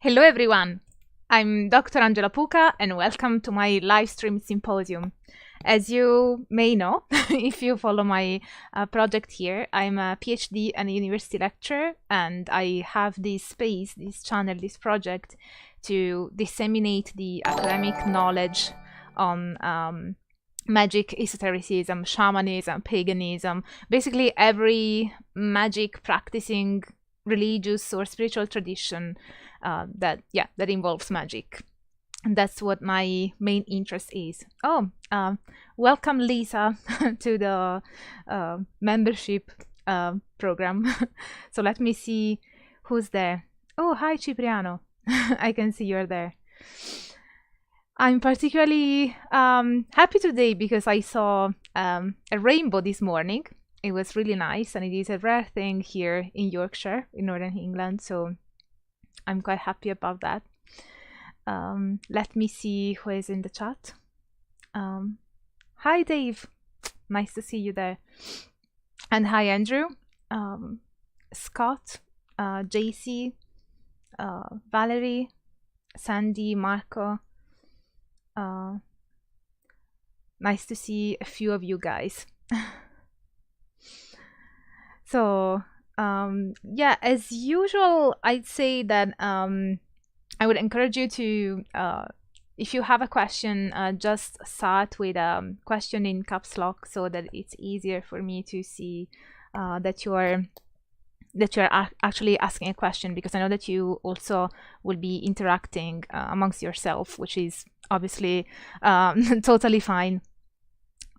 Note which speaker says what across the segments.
Speaker 1: Hello everyone, I'm Dr. Angela Puca and welcome to my Livestream symposium. As you may know, if you follow my project here, I'm a PhD and a university lecturer, and I have this space, this channel, this project to disseminate the academic knowledge on magic, esotericism, shamanism, paganism, basically every magic practicing religious or spiritual tradition that involves magic. And that's what my main interest is. Welcome Lisa to the membership program. So let me see who's there. Oh, hi Cipriano. I can see you're there. I'm particularly happy today because I saw a rainbow this morning. It was really nice, and it is a rare thing here in Yorkshire, in Northern England, so I'm quite happy about that. Let me see who is in the chat. Hi Dave, nice to see you there. And hi Andrew, Scott, JC, Valerie, Sandy, Marco. Nice to see a few of you guys. So as usual, I'd say that I would encourage you to, if you have a question, just start with a question in caps lock so that it's easier for me to see that you're actually asking a question, because I know that you also will be interacting amongst yourself, which is obviously totally fine.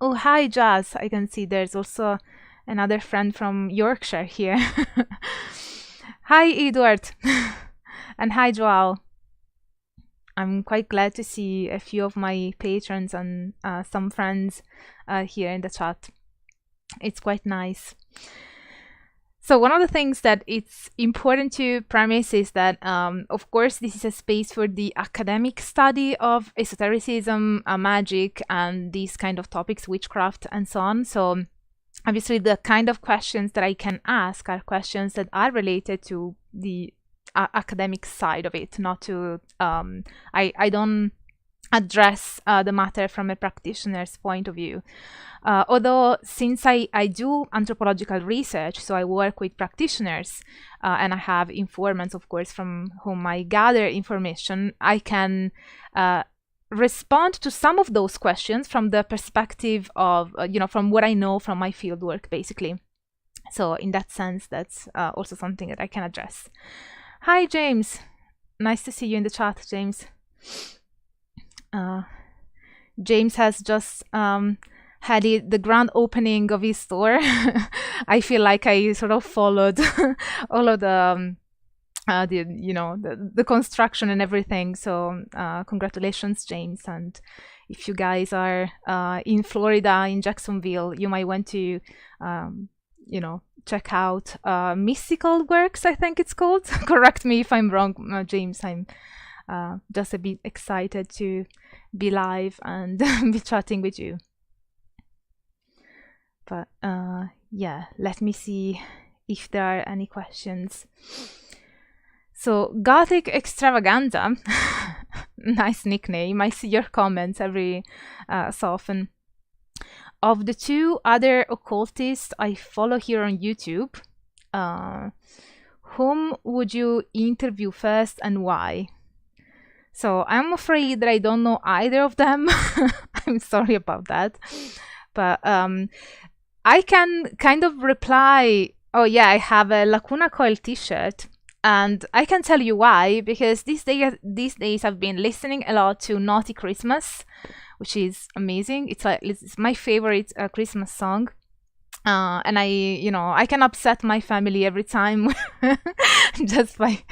Speaker 1: Oh, hi Jazz, I can see there's also another friend from Yorkshire here. Hi Edward and hi Joao. I'm quite glad to see a few of my patrons and some friends here in the chat. It's quite nice. So one of the things that it's important to premise is that, of course, this is a space for the academic study of esotericism, magic, and these kind of topics, witchcraft, and so on. So obviously, the kind of questions that I can ask are questions that are related to the academic side of it, not to, I don't address the matter from a practitioner's point of view. Although, since I do anthropological research, so I work with practitioners, and I have informants, of course, from whom I gather information, I can respond to some of those questions from the perspective of, from what I know from my field work, basically. So in that sense, that's also something that I can address. Hi, James. Nice to see you in the chat, James. James has just had the grand opening of his store. I feel like I sort of followed all of the construction and everything. So congratulations, James. And if you guys are in Florida, in Jacksonville, you might want to check out Mystical Works, I think it's called. Correct me if I'm wrong, James. I'm just a bit excited to be live and be chatting with you. But let me see if there are any questions. So, Gothic Extravaganza, nice nickname. I see your comments every so often. Of the two other occultists I follow here on YouTube, whom would you interview first and why? So I'm afraid that I don't know either of them. I'm sorry about that. But I can kind of reply, oh yeah, I have a Lacuna Coil t-shirt. And I can tell you why, because these days I've been listening a lot to Naughty Christmas, which is amazing. It's my favorite Christmas song. And I can upset my family every time just by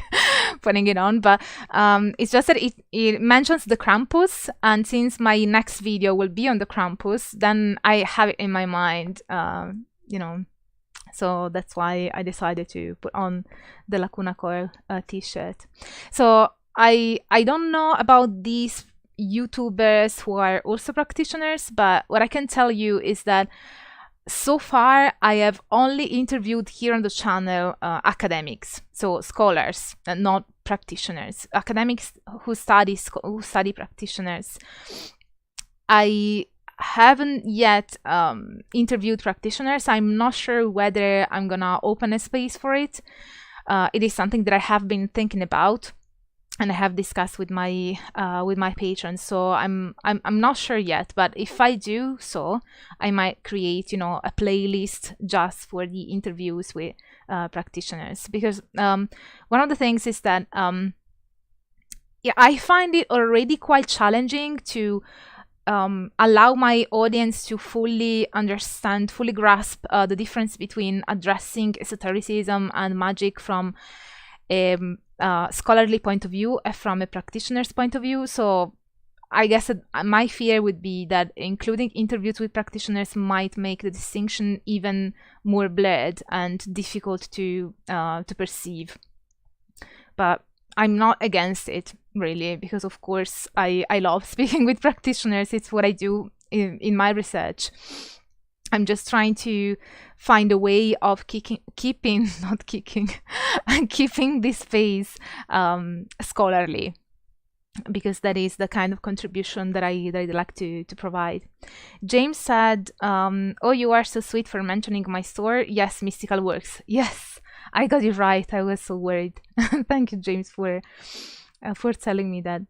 Speaker 1: putting it on. But it's just that it mentions the Krampus. And since my next video will be on the Krampus, then I have it in my mind, So that's why I decided to put on the Lacuna Coil t-shirt. So I don't know about these YouTubers who are also practitioners, but what I can tell you is that so far, I have only interviewed here on the channel academics, so scholars, and not practitioners. Academics who study practitioners. I haven't yet interviewed practitioners. I'm not sure whether I'm gonna open a space for it. It is something that I have been thinking about, and I have discussed with my patrons. So I'm not sure yet. But if I do so, I might create, you know, a playlist just for the interviews with practitioners, because one of the things is that yeah, I find it already quite challenging to allow my audience to fully understand, fully grasp the difference between addressing esotericism and magic from a scholarly point of view and from a practitioner's point of view. So I guess my fear would be that including interviews with practitioners might make the distinction even more blurred and difficult to perceive. But I'm not against it, really, because of course I love speaking with practitioners. It's what I do in my research. I'm just trying to find a way of keeping this space scholarly, because that is the kind of contribution that I'd like to provide. James said, "Oh, you are so sweet for mentioning my store. Yes, Mystical Works. Yes, I got it right. I was so worried." Thank you, James, for telling me that.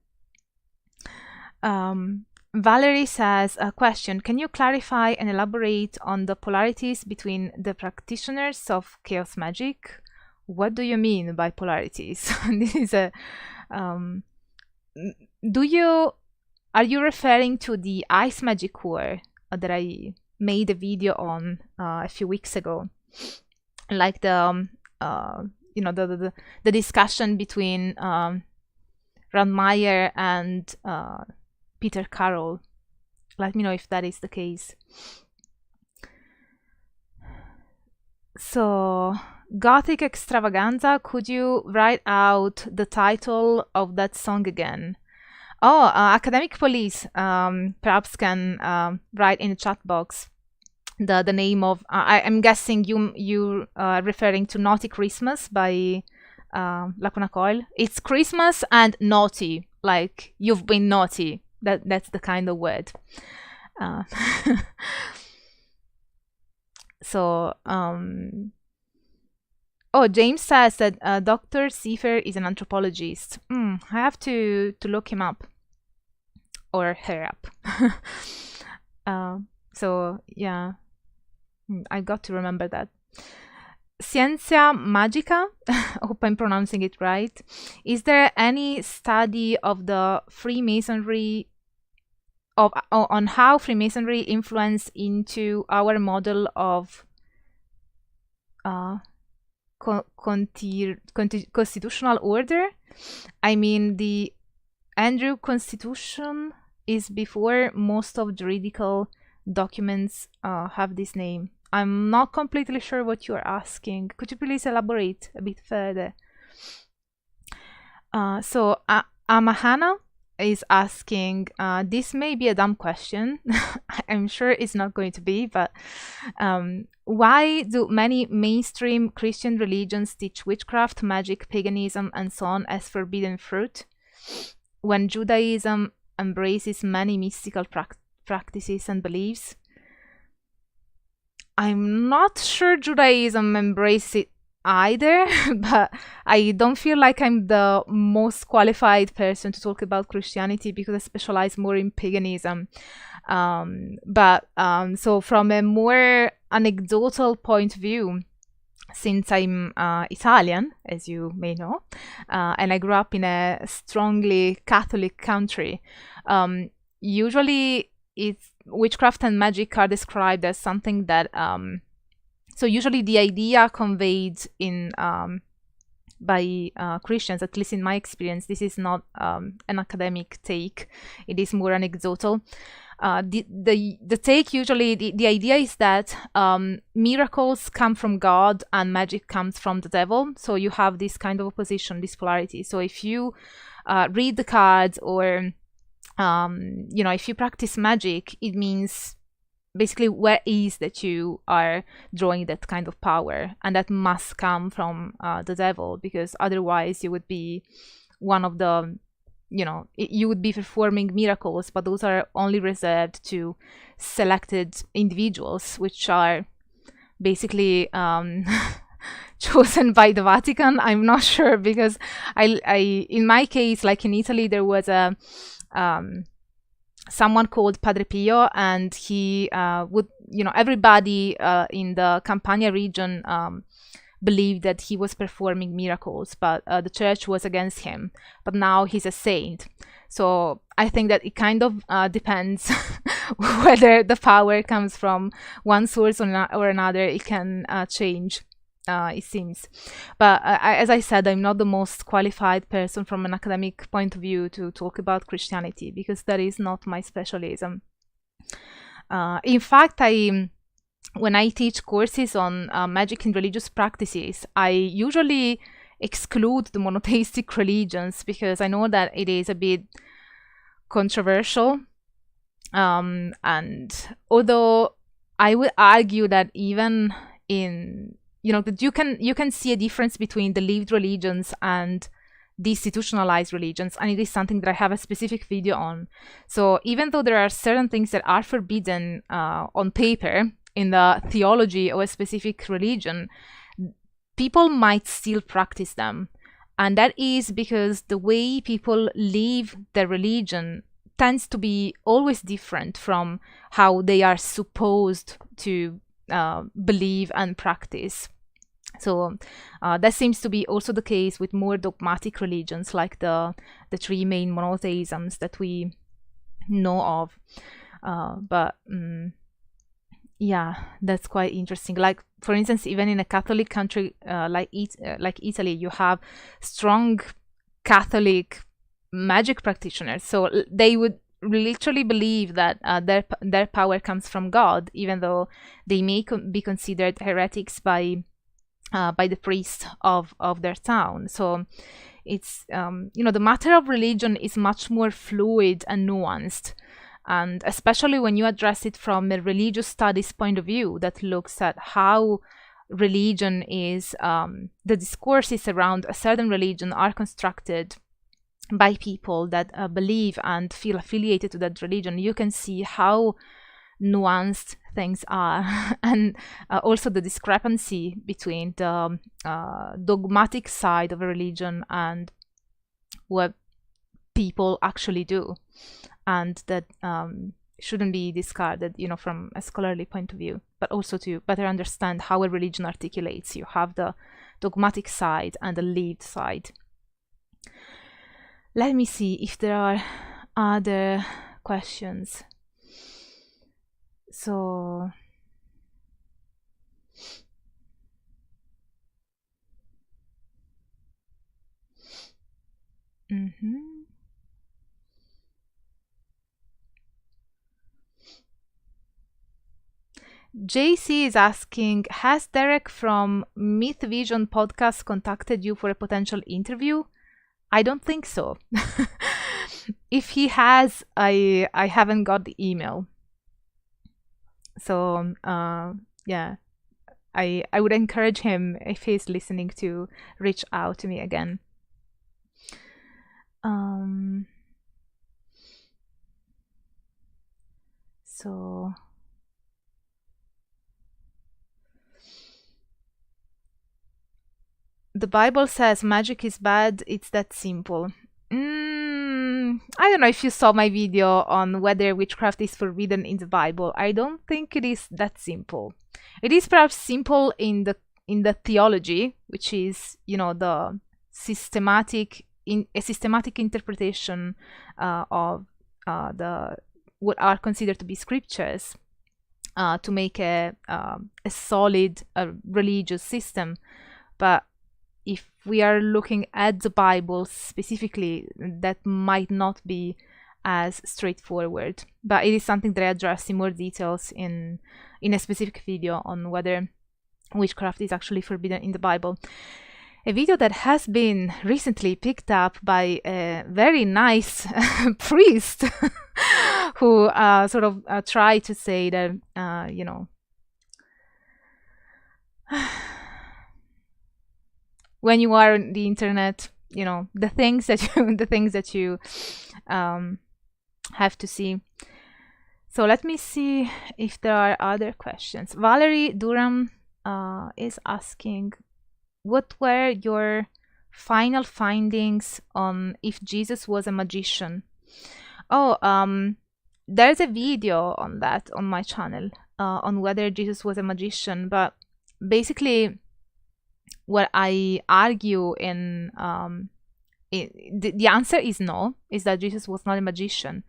Speaker 1: Valerie says, a question: can you clarify and elaborate on the polarities between the practitioners of chaos magic? What do you mean by polarities? This is a are you referring to the ice magic war that I made a video on a few weeks ago, like the you know, the discussion between Ron Meyer and Peter Carroll? Let me know if that is the case. So, Gothic Extravaganza, could you write out the title of that song again? Oh, Academic Police perhaps can write in the chat box the name of. I'm guessing you are referring to Naughty Christmas by Lacuna Coil. It's Christmas and naughty, like you've been naughty. That's the kind of word. So, oh, James says that Dr. Seifer is an anthropologist. I have to look him up, or her up. So yeah, I got to remember that. Scienza Magica, hope I'm pronouncing it right. Is there any study of the Freemasonry, on how Freemasonry influenced into our model of constitutional order? I mean, the Andrew Constitution is before most of juridical documents have this name. I'm not completely sure what you're asking. Could you please elaborate a bit further? So Amahana is asking, this may be a dumb question. I'm sure it's not going to be, but why do many mainstream Christian religions teach witchcraft, magic, paganism, and so on as forbidden fruit, when Judaism embraces many mystical practices and beliefs? I'm not sure Judaism embraces it either, but I don't feel like I'm the most qualified person to talk about Christianity because I specialize more in paganism. So from a more anecdotal point of view, since I'm Italian, as you may know, and I grew up in a strongly Catholic country, usually witchcraft and magic are described as something that so usually the idea conveyed in by Christians, at least in my experience, this is not an academic take, it is more anecdotal. The take usually, the idea is that miracles come from God and magic comes from the devil. So you have this kind of opposition, this polarity. So if you read the cards, or if you practice magic, it means basically where is that you are drawing that kind of power, and that must come from the devil, because otherwise you would be one of the, you would be performing miracles, but those are only reserved to selected individuals, which are basically chosen by the Vatican. I'm not sure, because I in my case, like in Italy, there was a someone called Padre Pio, and he would, everybody in the Campania region believed that he was performing miracles, but the church was against him. But now he's a saint. So I think that it kind of depends whether the power comes from one source or another. It can change, it seems. But as I said, I'm not the most qualified person from an academic point of view to talk about Christianity, because that is not my specialism. In fact, when I teach courses on magic and religious practices, I usually exclude the monotheistic religions, because I know that it is a bit controversial. And although I would argue that even in, that you can see a difference between the lived religions and the institutionalized religions, and it is something that I have a specific video on. So even though there are certain things that are forbidden on paper in the theology of a specific religion, people might still practice them. And that is because the way people live their religion tends to be always different from how they are supposed to believe and practice. So that seems to be also the case with more dogmatic religions, like the three main monotheisms that we know of. Yeah, that's quite interesting. Like, for instance, even in a Catholic country like Italy, you have strong Catholic magic practitioners. So they would literally believe that their power comes from God, even though they may be considered heretics by the priest of their town. So it's the matter of religion is much more fluid and nuanced. And especially when you address it from a religious studies point of view that looks at how religion is, the discourses around a certain religion are constructed by people that believe and feel affiliated to that religion, you can see how nuanced things are. And also the discrepancy between the dogmatic side of a religion and what people actually do. And that shouldn't be discarded, from a scholarly point of view, but also to better understand how a religion articulates. You have the dogmatic side and the lived side. Let me see if there are other questions. So, JC is asking, has Derek from Myth Vision podcast contacted you for a potential interview? I don't think so. If he has, I haven't got the email. So yeah, I would encourage him, if he's listening, to reach out to me again. So the Bible says magic is bad, it's that simple. I don't know if you saw my video on whether witchcraft is forbidden in the Bible. I don't think it is that simple. It is perhaps simple in the theology, which is, the systematic interpretation of what are considered to be scriptures to make a solid religious system. But if we are looking at the Bible specifically, that might not be as straightforward. But it is something that I address in more details in a specific video on whether witchcraft is actually forbidden in the Bible. A video that has been recently picked up by a very nice priest who sort of try to say that when you are on the internet, the things that you have to see. So let me see if there are other questions. Valerie Durham is asking, what were your final findings on if Jesus was a magician? Oh, there's a video on that on my channel on whether Jesus was a magician, but basically what I argue in the answer is no, is that Jesus was not a magician.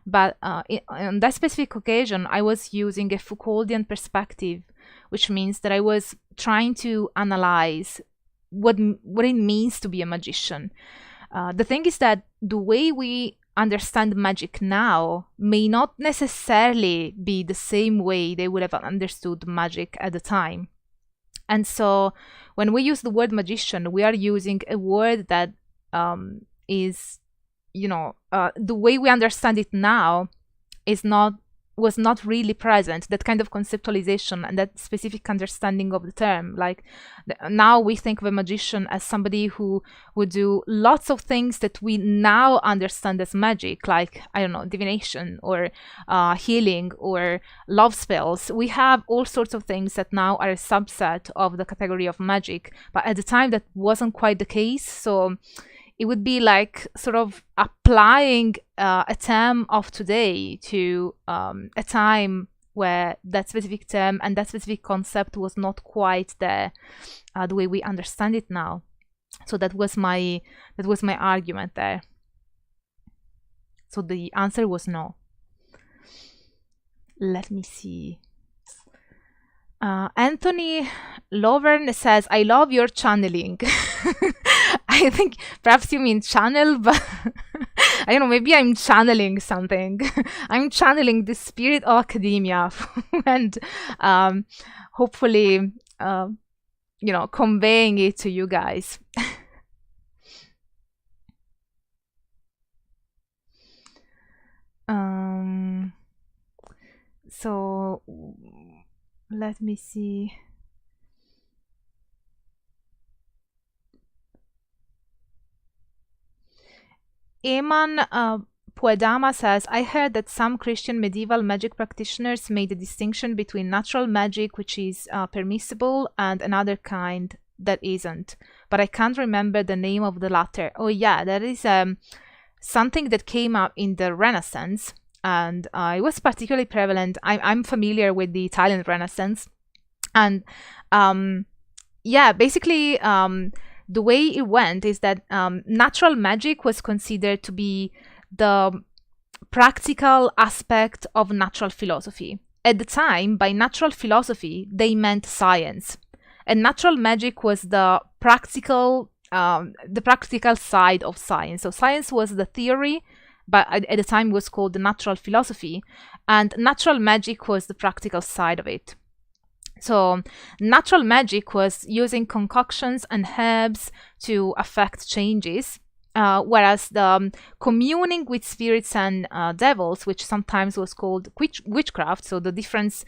Speaker 1: But on that specific occasion, I was using a Foucauldian perspective, which means that I was trying to analyze what it means to be a magician. The thing is that the way we understand magic now may not necessarily be the same way they would have understood magic at the time. And so when we use the word magician, we are using a word that is, the way we understand it now was not really present. That kind of conceptualization and that specific understanding of the term. Like now we think of a magician as somebody who would do lots of things that we now understand as magic, like, I don't know, divination or healing or love spells. We have all sorts of things that now are a subset of the category of magic, but at the time that wasn't quite the case. So it would be like sort of applying a term of today to a time where that specific term and that specific concept was not quite there the way we understand it now. So that was my argument there. So the answer was no. Let me see. Anthony Lovern says, I love your channeling. I think perhaps you mean channel, but I don't know, maybe I'm channeling something. I'm channeling the spirit of academia and hopefully, conveying it to you guys. So let me see. Eman Puedama says, I heard that some Christian medieval magic practitioners made a distinction between natural magic, which is permissible, and another kind that isn't. But I can't remember the name of the latter. Oh yeah, that is something that came up in the Renaissance, and it was particularly prevalent. I'm familiar with the Italian Renaissance, and basically the way it went is that natural magic was considered to be the practical aspect of natural philosophy. At the time, by natural philosophy, they meant science, and natural magic was the practical side of science. So science was the theory, but at the time it was called the natural philosophy, and natural magic was the practical side of it. So natural magic was using concoctions and herbs to affect changes, whereas the communing with spirits and devils, which sometimes was called witchcraft. So the difference,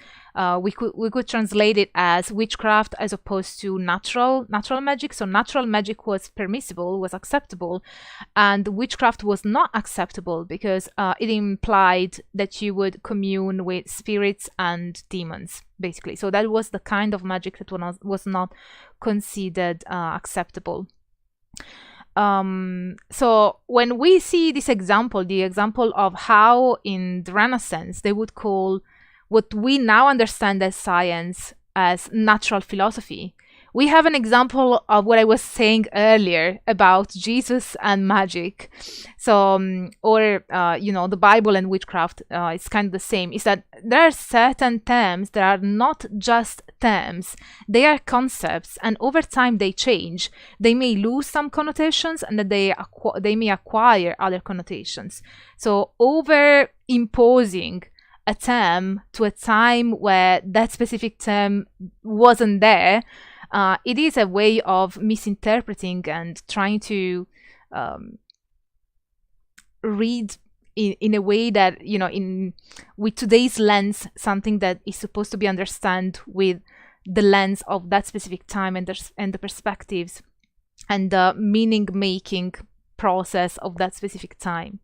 Speaker 1: we could translate it as witchcraft as opposed to natural magic. So natural magic was permissible, was acceptable, and witchcraft was not acceptable because it implied that you would commune with spirits and demons, basically. So that was the kind of magic that was not considered acceptable. So when we see this example, the example of how in the Renaissance they would call what we now understand as science as natural philosophy, we have an example of what I was saying earlier about Jesus and magic. So, the Bible and witchcraft, it's kind of the same. Is that there are certain terms that are not just terms, they are concepts, and over time they change. They may lose some connotations, and then they may acquire other connotations. So, over imposing a term to a time where that specific term wasn't there, it is a way of misinterpreting and trying to read in a way that, with today's lens, something that is supposed to be understood with the lens of that specific time and the perspectives and the meaning making process of that specific time.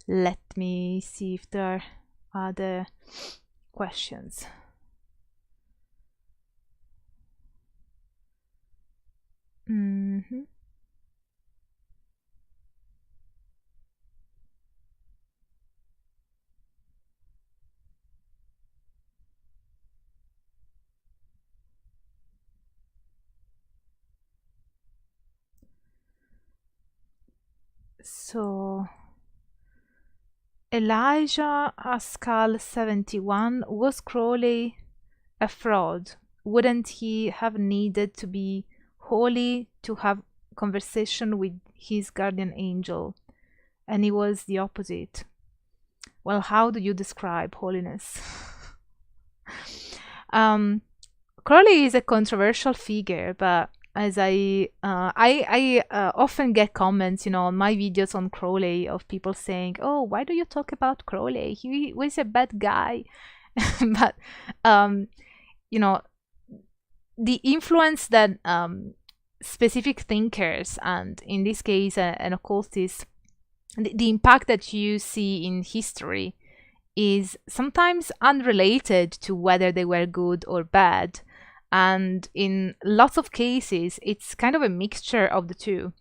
Speaker 1: Let me see if there are other questions. So Elijah Haskell 71, was Crowley a fraud? Wouldn't he have needed to be holy to have conversation with his guardian angel? And he was the opposite. Well, how do you describe holiness? Crowley is a controversial figure, but as I often get comments, on my videos on Crowley of people saying, "Oh, why do you talk about Crowley? He was a bad guy." But the influence that specific thinkers, and in this case an occultist, the impact that you see in history is sometimes unrelated to whether they were good or bad. And in lots of cases, it's kind of a mixture of the two.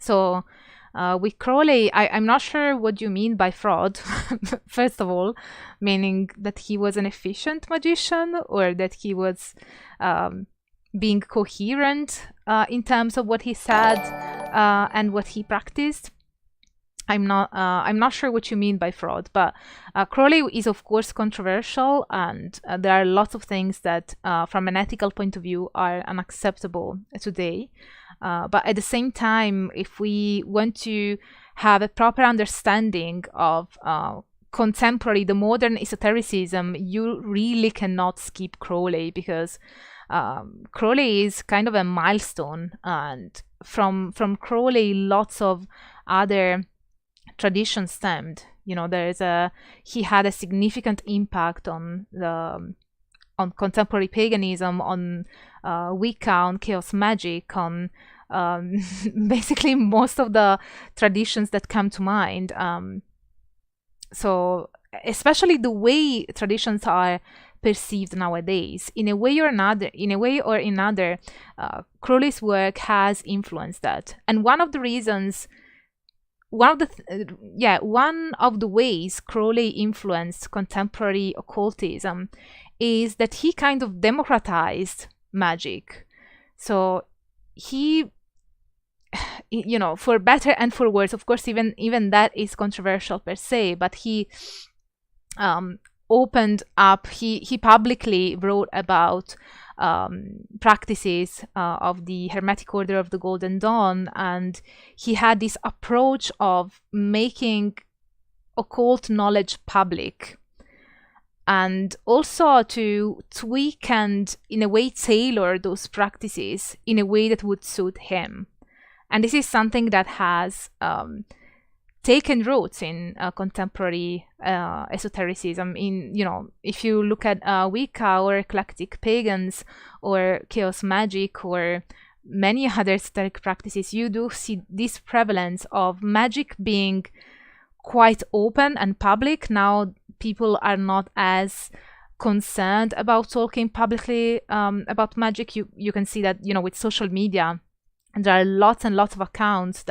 Speaker 1: So with Crowley, I'm not sure what you mean by fraud, first of all, meaning that he was an efficient magician or that he was being coherent in terms of what he said and what he practiced. I'm not sure what you mean by fraud, but Crowley is of course controversial, and there are lots of things that, from an ethical point of view, are unacceptable today. But at the same time, if we want to have a proper understanding of contemporary, the modern esotericism, you really cannot skip Crowley, because Crowley is kind of a milestone, and from Crowley, lots of other tradition stemmed. He had a significant impact on contemporary paganism, on Wicca, on chaos magic, on basically most of the traditions that come to mind. So especially the way traditions are perceived nowadays, in a way or another, Crowley's work has influenced that. And one of the ways Crowley influenced contemporary occultism is that he kind of democratized magic. So he, for better and for worse, of course, even that is controversial per se, but he opened up, he publicly wrote about practices of the Hermetic Order of the Golden Dawn, and he had this approach of making occult knowledge public, and also to tweak and in a way tailor those practices in a way that would suit him. And this is something that has taken roots in contemporary esotericism. If you look at Wicca or eclectic pagans or chaos magic or many other esoteric practices, you do see this prevalence of magic being quite open and public. Now people are not as concerned about talking publicly about magic. You can see that with social media. And there are lots and lots of accounts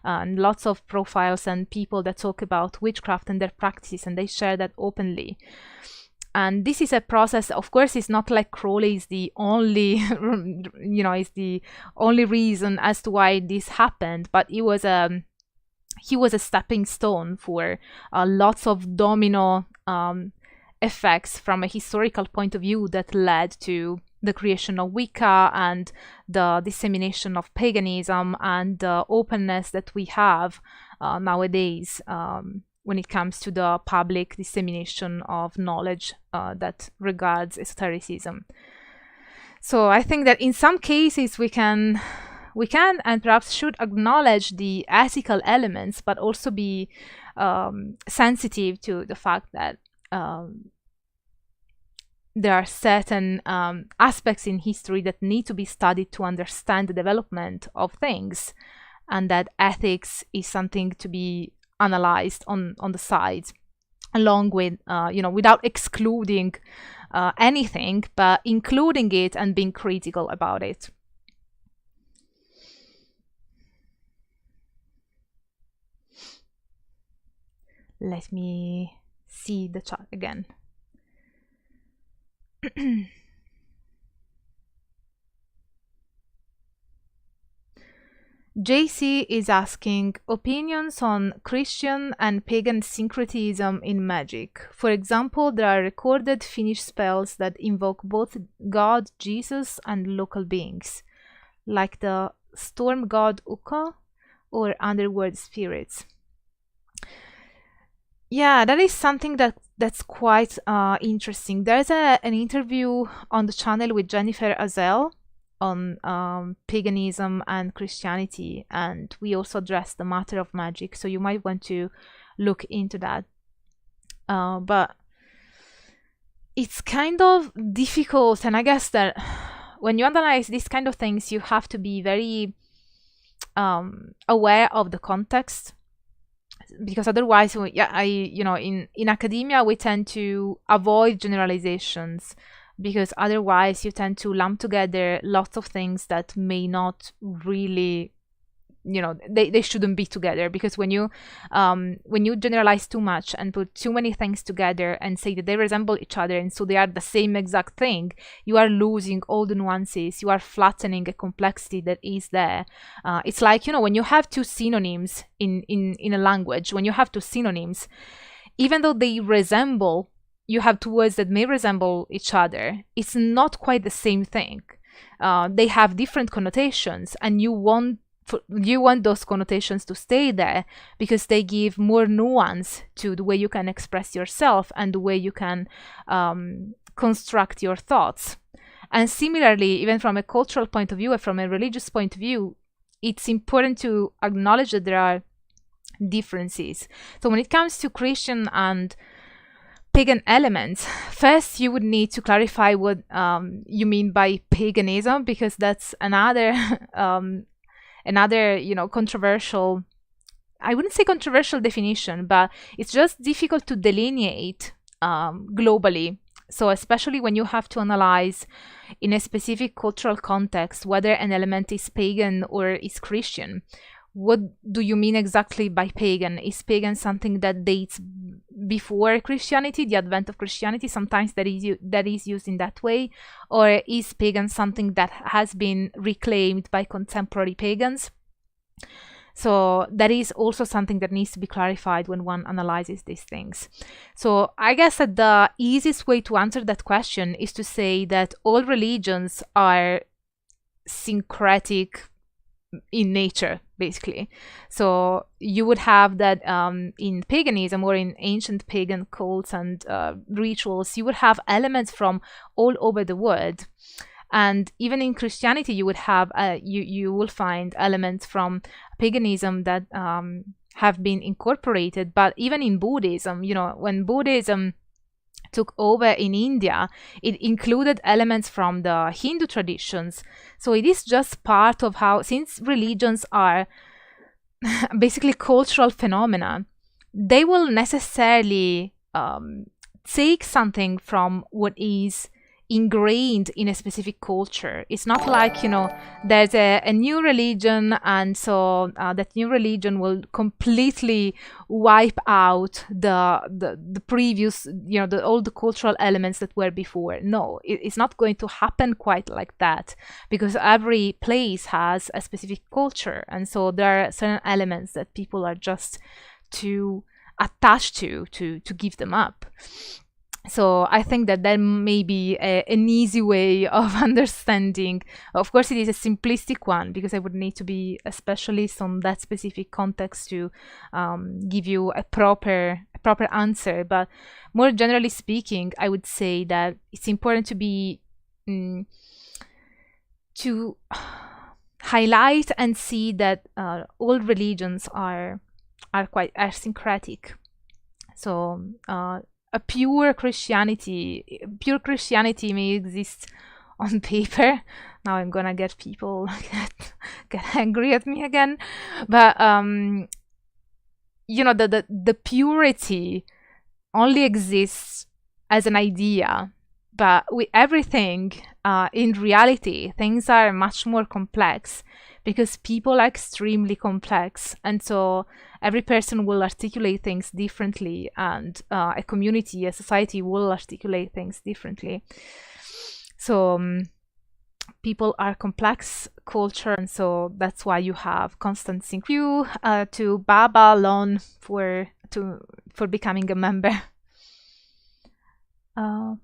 Speaker 1: and lots of profiles and people that talk about witchcraft and their practices, and they share that openly. And this is a process. Of course, it's not like Crowley is the only, is the only reason as to why this happened. But he was a stepping stone for lots of domino effects from a historical point of view that led to the creation of Wicca and the dissemination of paganism and the openness that we have nowadays when it comes to the public dissemination of knowledge that regards esotericism. So I think that in some cases we can we can and perhaps should acknowledge the ethical elements, but also be sensitive to the fact that there are certain aspects in history that need to be studied to understand the development of things, and that ethics is something to be analyzed on the side, along with, without excluding anything, but including it and being critical about it. Let me see the chat again. JC is asking opinions on Christian and pagan syncretism in magic. For example, there are recorded Finnish spells that invoke both God Jesus and local beings, like the storm god Ukko or underworld spirits. Yeah, that is something that's quite interesting. There's an interview on the channel with Jennifer Azel on paganism and Christianity, and we also address the matter of magic, so you might want to look into that. But it's kind of difficult, and I guess that when you analyze these kind of things, you have to be very aware of the context, because otherwise, in academia we tend to avoid generalizations, because otherwise you tend to lump together lots of things that may not really, they shouldn't be together. Because when you generalize too much and put too many things together and say that they resemble each other and so they are the same exact thing, you are losing all the nuances, you are flattening a complexity that is there. It's like, when you have two synonyms in a language, when you have two synonyms, even though they resemble, you have two words that may resemble each other, it's not quite the same thing. They have different connotations, and you want those connotations to stay there because they give more nuance to the way you can express yourself and the way you can construct your thoughts. And similarly, even from a cultural point of view or from a religious point of view, it's important to acknowledge that there are differences. So when it comes to Christian and pagan elements, first you would need to clarify what you mean by paganism, because that's another controversial, I wouldn't say controversial definition, but it's just difficult to delineate globally. So especially when you have to analyze in a specific cultural context whether an element is pagan or is Christian. What do you mean exactly by pagan? Is pagan something that dates before Christianity, the advent of Christianity? Sometimes that is used in that way. Or is pagan something that has been reclaimed by contemporary pagans? So that is also something that needs to be clarified when one analyzes these things. So I guess that the easiest way to answer that question is to say that all religions are syncretic in nature, basically. So you would have that in paganism or in ancient pagan cults and rituals, you would have elements from all over the world. And even in Christianity, you would have you will find elements from paganism that have been incorporated. But even in Buddhism, when Buddhism took over in India, it included elements from the Hindu traditions. So it is just part of how, since religions are basically cultural phenomena, they will necessarily take something from what is ingrained in a specific culture. It's not like, there's a new religion, and so that new religion will completely wipe out the previous, all the cultural elements that were before. No, it's not going to happen quite like that, because every place has a specific culture, and so there are certain elements that people are just too attached to give them up. So I think that may be an easy way of understanding. Of course, it is a simplistic one, because I would need to be a specialist on that specific context to give you a proper answer. But more generally speaking, I would say that it's important to be to highlight and see that all religions are syncretic. So a pure Christianity may exist on paper. Now I'm gonna get people get angry at me again, but you know, the purity only exists as an idea, but with everything in reality, things are much more complex because people are extremely complex, and so every person will articulate things differently, and a community, a society will articulate things differently. So people are complex culture, and so that's why you have constant sync. You to Baba Lon for becoming a member.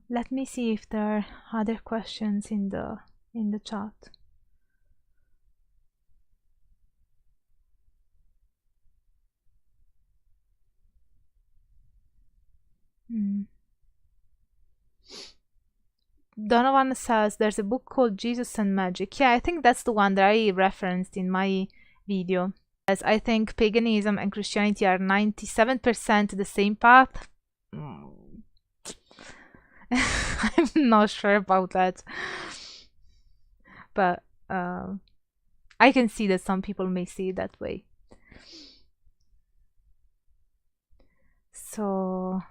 Speaker 1: Let me see if there are other questions in the chat. Donovan says there's a book called Jesus and Magic. Yeah, I think that's the one that I referenced in my video. As I think paganism and Christianity are 97% the same path. I'm not sure about that, but I can see that some people may see it that way. So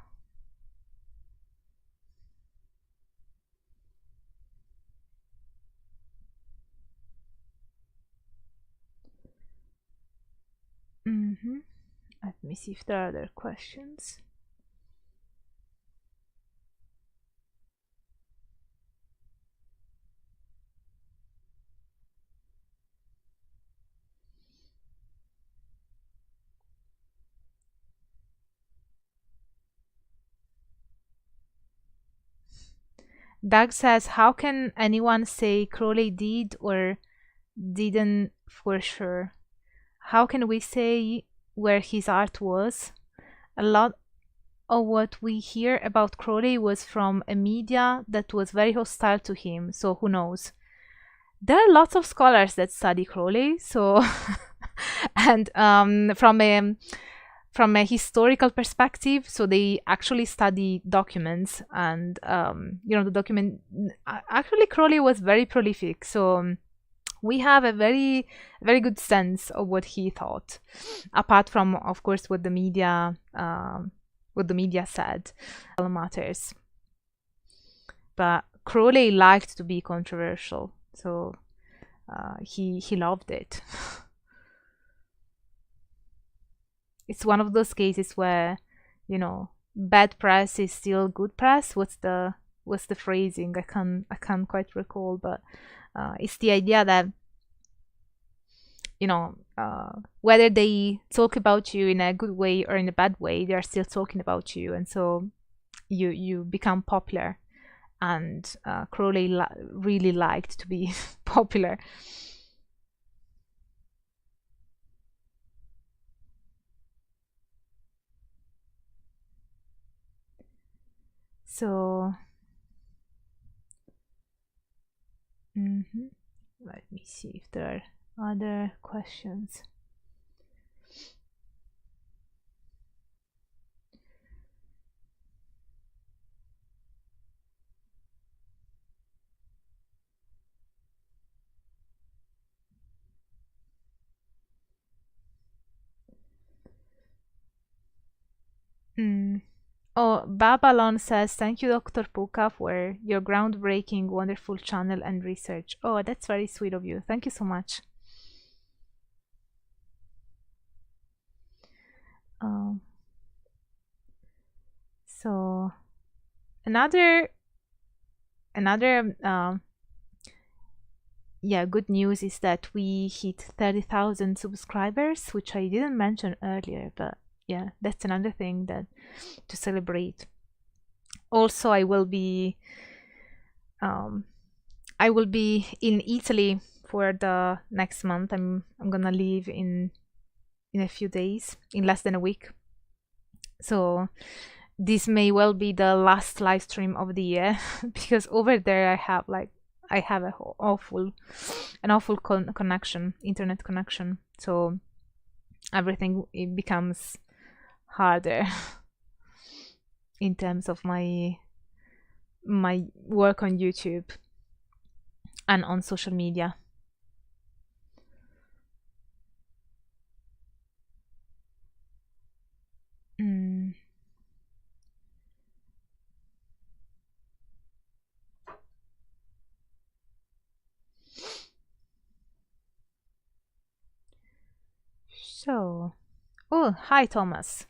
Speaker 1: let me see if there are other questions. Doug says, how can anyone say Crowley did or didn't for sure? How can we say where his art was? A lot of what we hear about Crowley was from a media that was very hostile to him, so who knows? There are lots of scholars that study Crowley, so and from a historical perspective, so they actually study documents, and you know, the document. Actually, Crowley was very prolific, so we have a very good sense of what he thought, apart from, of course, what the media said. All matters. But Crowley liked to be controversial, so he loved it. It's one of those cases where, you know, bad press is still good press. What's the phrasing? I can't quite recall, but it's the idea that, you know, whether they talk about you in a good way or in a bad way, they are still talking about you, and so you become popular. And Crowley really liked to be popular. So let me see if there are other questions. Oh, Babalon says, thank you, Dr. Puka, for your groundbreaking, wonderful channel and research. Oh, that's very sweet of you. Thank you so much. So another good news is that we hit 30,000 subscribers, which I didn't mention earlier, but yeah, that's another thing that to celebrate. Also, I will be in Italy for the next month. I'm gonna leave in a few days, in less than a week. So this may well be the last live stream of the year because over there I have like I have an awful connection, internet connection. So everything, it becomes harder in terms of my work on YouTube and on social media. So, oh, hi Thomas.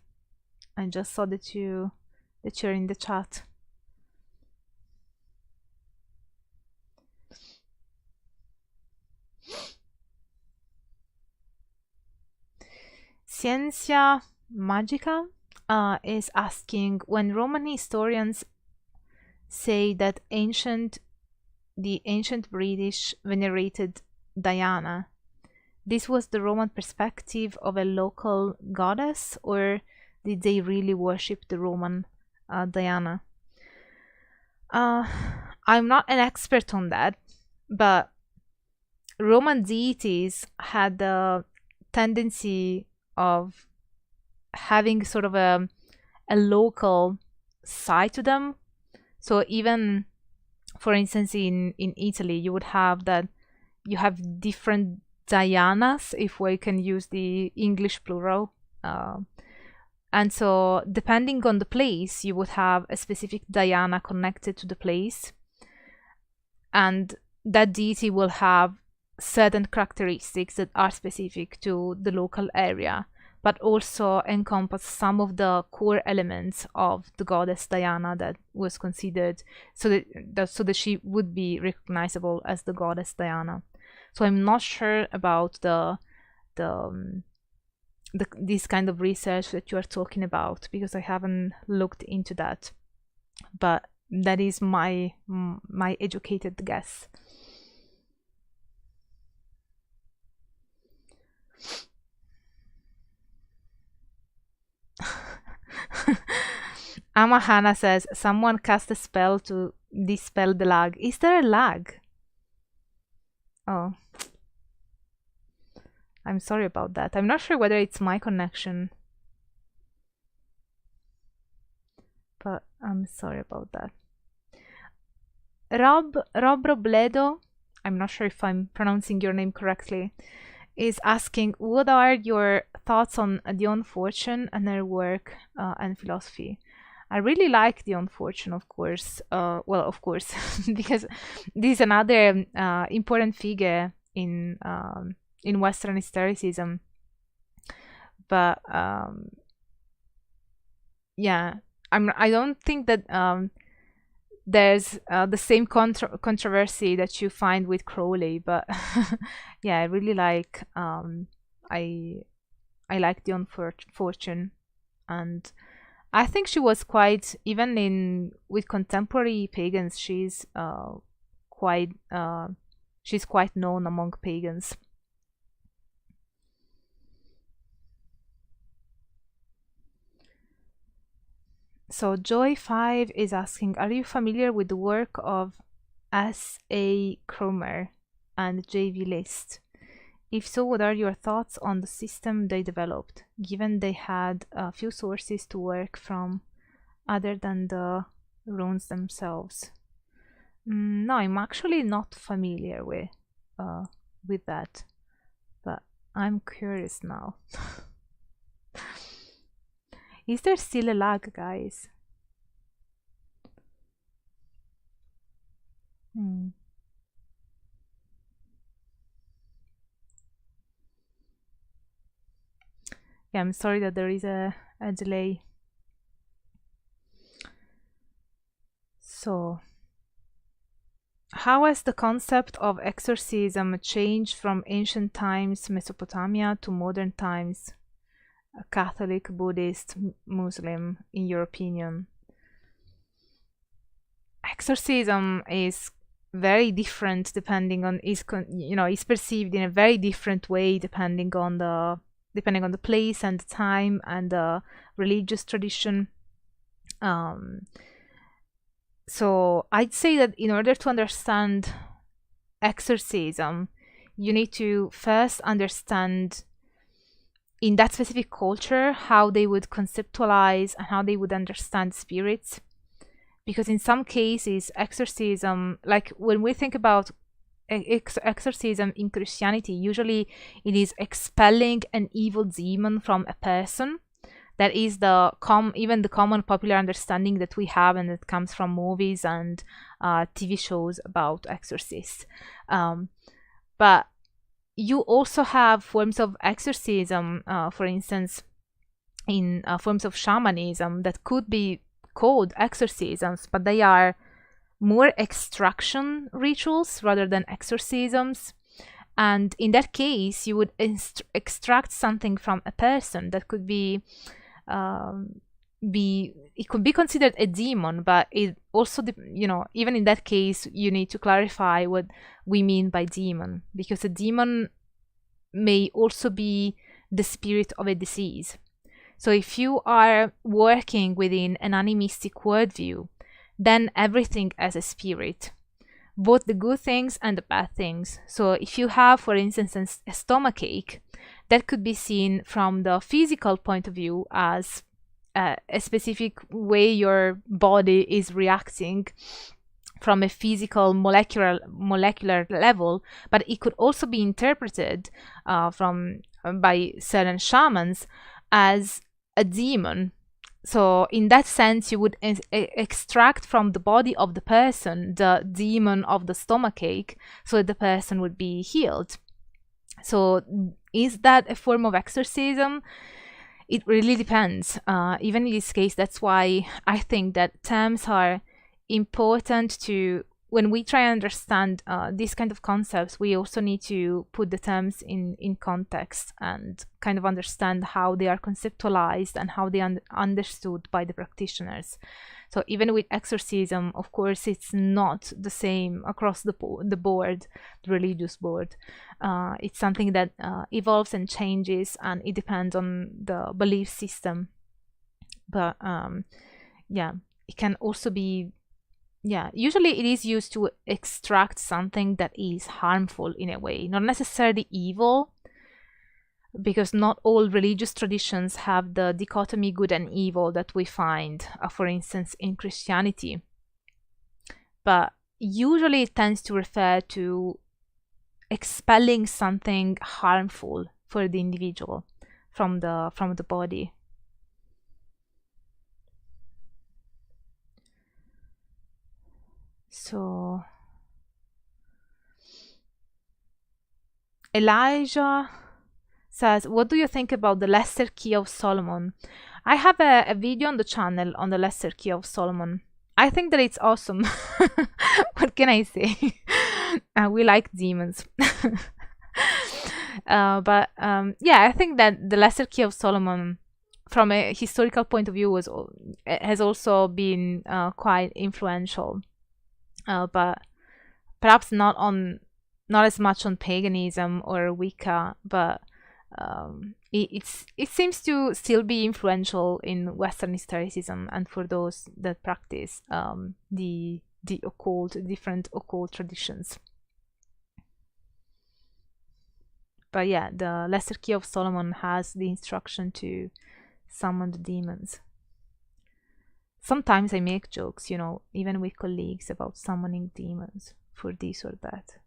Speaker 1: I just saw that you're in the chat. Ciencia Magica is asking, when Roman historians say that the ancient British venerated Diana, this was the Roman perspective of a local goddess, or did they really worship the Roman Diana? I'm not an expert on that, but Roman deities had the tendency of having sort of a local side to them. So even, for instance, in Italy, you would have that you have different Dianas, if we can use the English plural. And so depending on the place, you would have a specific Diana connected to the place. And that deity will have certain characteristics that are specific to the local area, but also encompass some of the core elements of the goddess Diana that was considered, so that she would be recognizable as the goddess Diana. So I'm not sure about this kind of research that you are talking about, because I haven't looked into that, but that is my educated guess. Amahana says, someone cast a spell to dispel the lag. Is there a lag? Oh, I'm sorry about that. I'm not sure whether it's my connection, but I'm sorry about that. Rob Robledo, I'm not sure if I'm pronouncing your name correctly, is asking, what are your thoughts on Dion Fortune and her work and philosophy? I really like Dion Fortune, of course. Well, of course, because this is another important figure in Western historicism. But yeah, I don't think that there's the same controversy that you find with Crowley, but yeah, I really like I like Dion Fortune, and I think she was quite, even with contemporary pagans, she's quite known among pagans. So Joy5 is asking, are you familiar with the work of S.A. Cromer and J.V. List? If so, what are your thoughts on the system they developed, given they had a few sources to work from other than the runes themselves? No, I'm actually not familiar with that, but I'm curious now. Is there still a lag, guys? Yeah, I'm sorry that there is a delay. So, how has the concept of exorcism changed from ancient times Mesopotamia to modern times Catholic, Buddhist, Muslim, in your opinion? Exorcism is very different depending on is perceived in a very different way depending on the place and the time and the religious tradition. So I'd say that in order to understand exorcism, you need to first understand in that specific culture how they would conceptualize and how they would understand spirits. Because in some cases, exorcism, like when we think about exorcism in Christianity, usually it is expelling an evil demon from a person. That is the even the common popular understanding that we have, and it comes from movies and TV shows about exorcists. But you also have forms of exorcism, for instance, in forms of shamanism that could be called exorcisms, but they are more extraction rituals rather than exorcisms. And in that case, you would extract something from a person that could be it could be considered a demon, but it also, even in that case, you need to clarify what we mean by demon, because a demon may also be the spirit of a disease. So if you are working within an animistic worldview, then everything as a spirit, both the good things and the bad things. So if you have, for instance, a stomachache, that could be seen from the physical point of view as a specific way your body is reacting from a physical molecular level, but it could also be interpreted by certain shamans as a demon. So in that sense, you would extract from the body of the person the demon of the stomachache, so the person would be healed. So is that a form of exorcism? It really depends. Even in this case, that's why I think that terms are important to, when we try and understand these kind of concepts, we also need to put the terms in context and kind of understand how they are conceptualized and how they are understood by the practitioners. So even with exorcism, of course, it's not the same across the board, the religious board. It's something that evolves and changes, and it depends on the belief system. But yeah, it can also be, usually it is used to extract something that is harmful in a way, not necessarily evil, because not all religious traditions have the dichotomy good and evil that we find, for instance, in Christianity. But usually it tends to refer to expelling something harmful for the individual from the body. So Elijah says, what do you think about the Leicester Key of Solomon? I have a video on the channel on the Leicester Key of Solomon. I think that it's awesome. What can I say? We like demons. But I think that the Leicester Key of Solomon, from a historical point of view, has also been quite influential. But perhaps not as much on paganism or Wicca, but it seems to still be influential in Western historicism and for those that practice the occult, different occult traditions. But yeah, the Leicester Key of Solomon has the instruction to summon the demons. Sometimes I make jokes, even with colleagues, about summoning demons for this or that.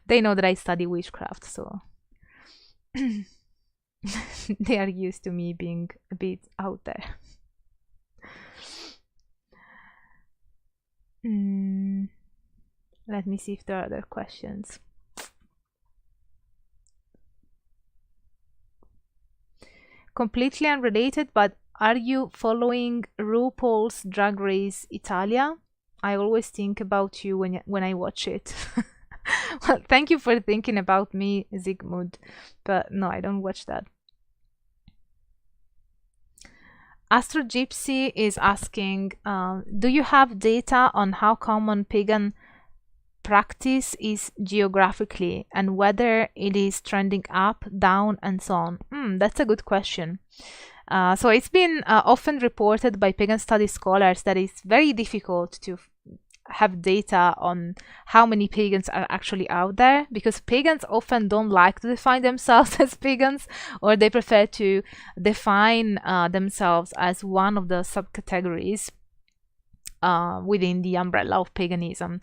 Speaker 1: They know that I study witchcraft, so they are used to me being a bit out there. Let me see if there are other questions. Completely unrelated, but are you following RuPaul's Drag Race Italia? I always think about you when I watch it. Well, thank you for thinking about me, Zygmunt, but no, I don't watch that. Astro Gypsy is asking, do you have data on how common pagan practice is geographically and whether it is trending up, down, and so on? That's a good question. So it's been often reported by pagan studies scholars that it's very difficult have data on how many pagans are actually out there, because pagans often don't like to define themselves as pagans, or they prefer to define themselves as one of the subcategories within the umbrella of paganism.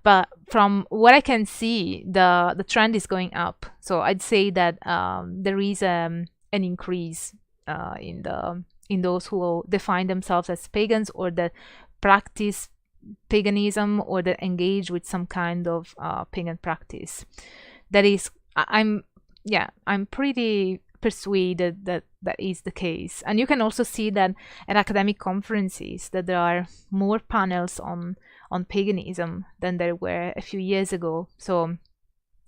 Speaker 1: But from what I can see, the trend is going up. So I'd say that there is an increase in those who define themselves as pagans, or that practice paganism, or that engage with some kind of pagan practice. That is, I'm pretty persuaded that that is the case. And you can also see that at academic conferences that there are more panels on paganism than there were a few years ago. So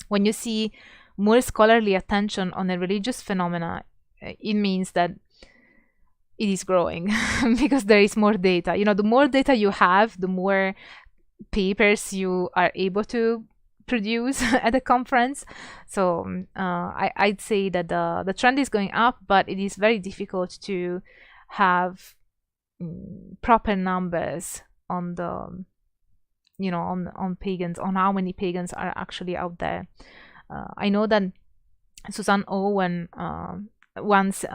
Speaker 1: when you see more scholarly attention on a religious phenomena, it means that it is growing because there is more data. The more data you have, the more papers you are able to produce at a conference. So I'd say that the trend is going up, but it is very difficult to have proper numbers on the on pagans, on how many pagans are actually out there. I know that Suzanne Owen once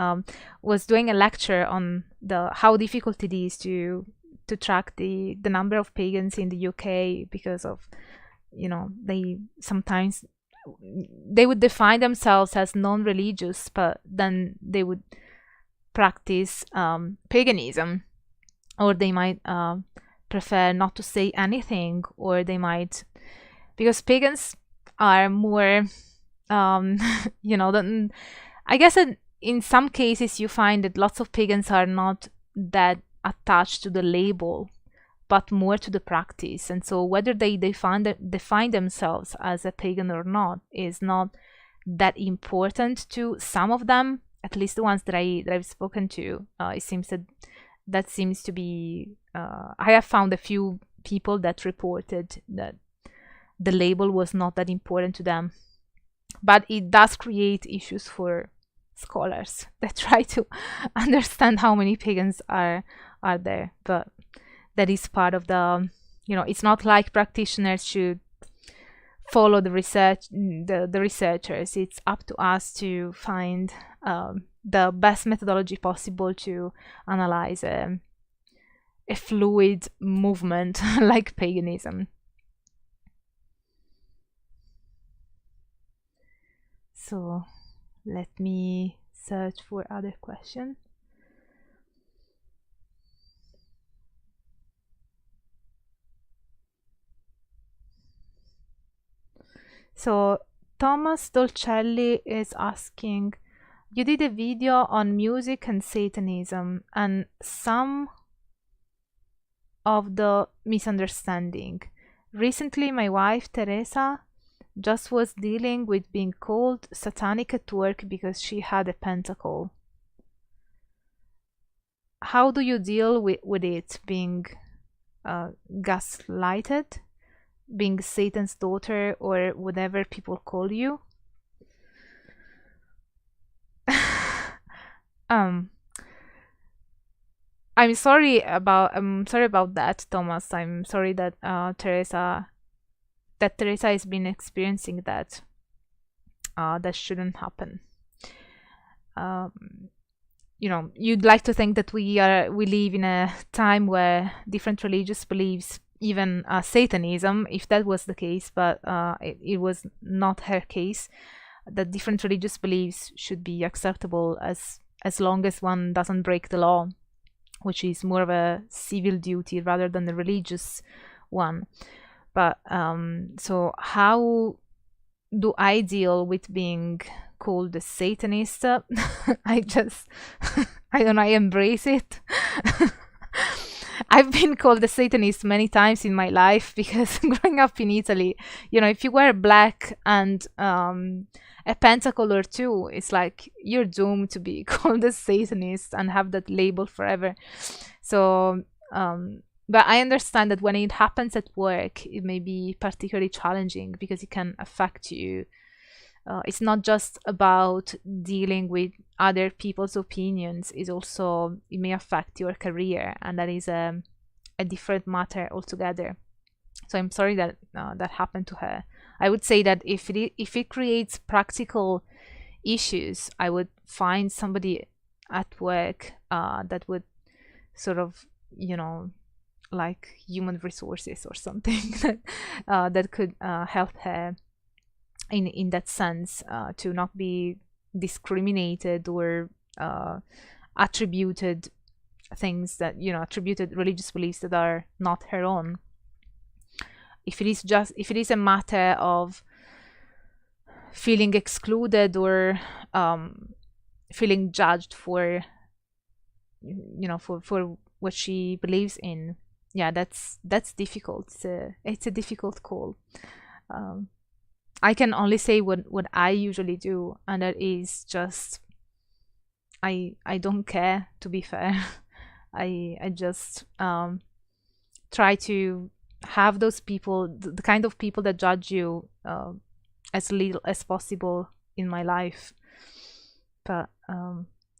Speaker 1: was doing a lecture on how difficult it is to track the number of pagans in the UK, because of they sometimes they would define themselves as non-religious, but then they would practice paganism, or they might prefer not to say anything, or they might, because pagans are more I guess that in some cases you find that lots of pagans are not that attached to the label, but more to the practice. And so whether they define themselves as a pagan or not is not that important to some of them, at least the ones that I've spoken to. It seems that seems to be I have found a few people that reported that the label was not that important to them, but it does create issues for scholars that try to understand how many pagans are there. But that is part of the it's not like practitioners should follow the researchers. It's up to us to find the best methodology possible to analyze a fluid movement like paganism. So let me search for other questions. So Thomas Dolcelli is asking, you did a video on music and Satanism and some of the misunderstanding. Recently, my wife Teresa just was dealing with being called satanic at work because she had a pentacle. How do you deal with it, being gaslighted, being Satan's daughter, or whatever people call you? I'm sorry about that, Thomas. I'm sorry that Teresa has been experiencing that. That shouldn't happen. You'd like to think that we live in a time where different religious beliefs, even Satanism, if that was the case, but it was not her case, that different religious beliefs should be acceptable as long as one doesn't break the law, which is more of a civil duty rather than a religious one. But so how do I deal with being called a Satanist? I embrace it. I've been called a Satanist many times in my life because growing up in Italy, if you wear black and a pentacle or two, it's like you're doomed to be called a Satanist and have that label forever. So, but I understand that when it happens at work, it may be particularly challenging because it can affect you. It's not just about dealing with other people's opinions. It may affect your career, and that is a different matter altogether. So I'm sorry that that happened to her. I would say that if it creates practical issues, I would find somebody at work that would sort of, you know, like human resources or something that could help her in that sense, to not be discriminated or attributed things that, you know, attributed religious beliefs that are not her own. If it is a matter of feeling excluded or feeling judged for, you know, for what she believes in, yeah, that's difficult. It's a difficult call. I can only say what I usually do, and that is just I don't care, to be fair. I just try to have those people, the kind of people that judge you, as little as possible in my life. But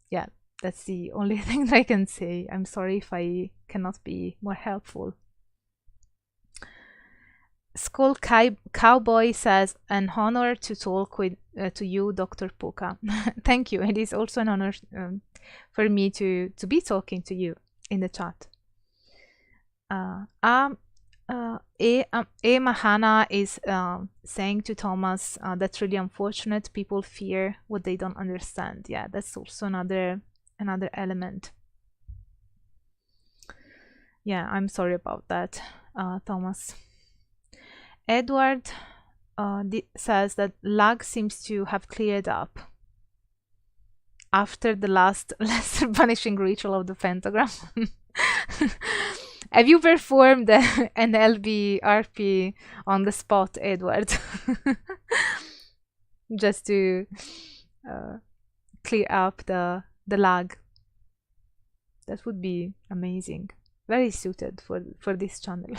Speaker 1: yeah, that's the only thing that I can say. I'm sorry if I cannot be more helpful. Skull Cowboy says, an honor to talk with to you, Dr. Puka. Thank you. It is also an honor for me to be talking to you in the chat. Mahana is saying to Thomas, that's really unfortunate. People fear what they don't understand. Yeah, that's also another element. Yeah, I'm sorry about that, Thomas. Edward says that lag seems to have cleared up after the last lesser punishing ritual of the pentagram. Have you performed an LBRP on the spot, Edward? Just to clear up the lag. That would be amazing. Very suited for this channel.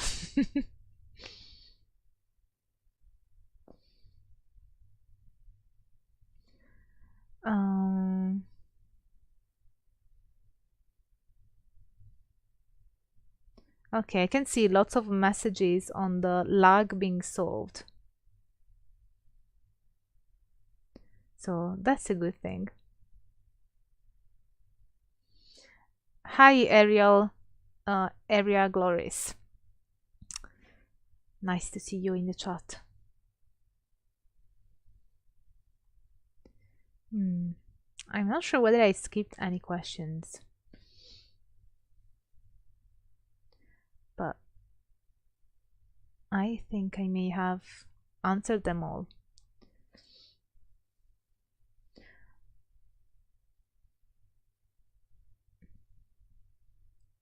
Speaker 1: Okay, I can see lots of messages on the lag being solved. So that's a good thing. Hi, Ariel, Area Glories. Nice to see you in the chat. I'm not sure whether I skipped any questions, but I think I may have answered them all.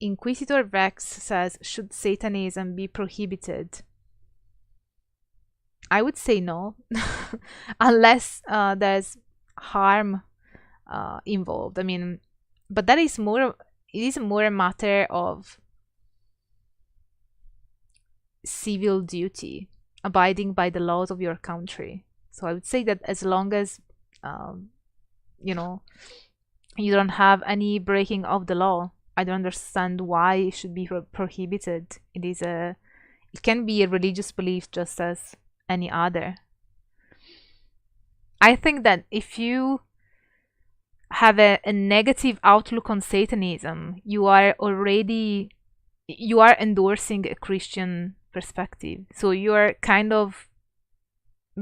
Speaker 1: Inquisitor Rex says, should Satanism be prohibited? I would say no, unless there's harm involved. I mean, but that is more, it is more a matter of civil duty, abiding by the laws of your country. So I would say that as long as you know, you don't have any breaking of the law, I don't understand why it should be prohibited. It can be a religious belief just as any other. I think that if you have a negative outlook on Satanism, you are endorsing a Christian perspective. So you are kind of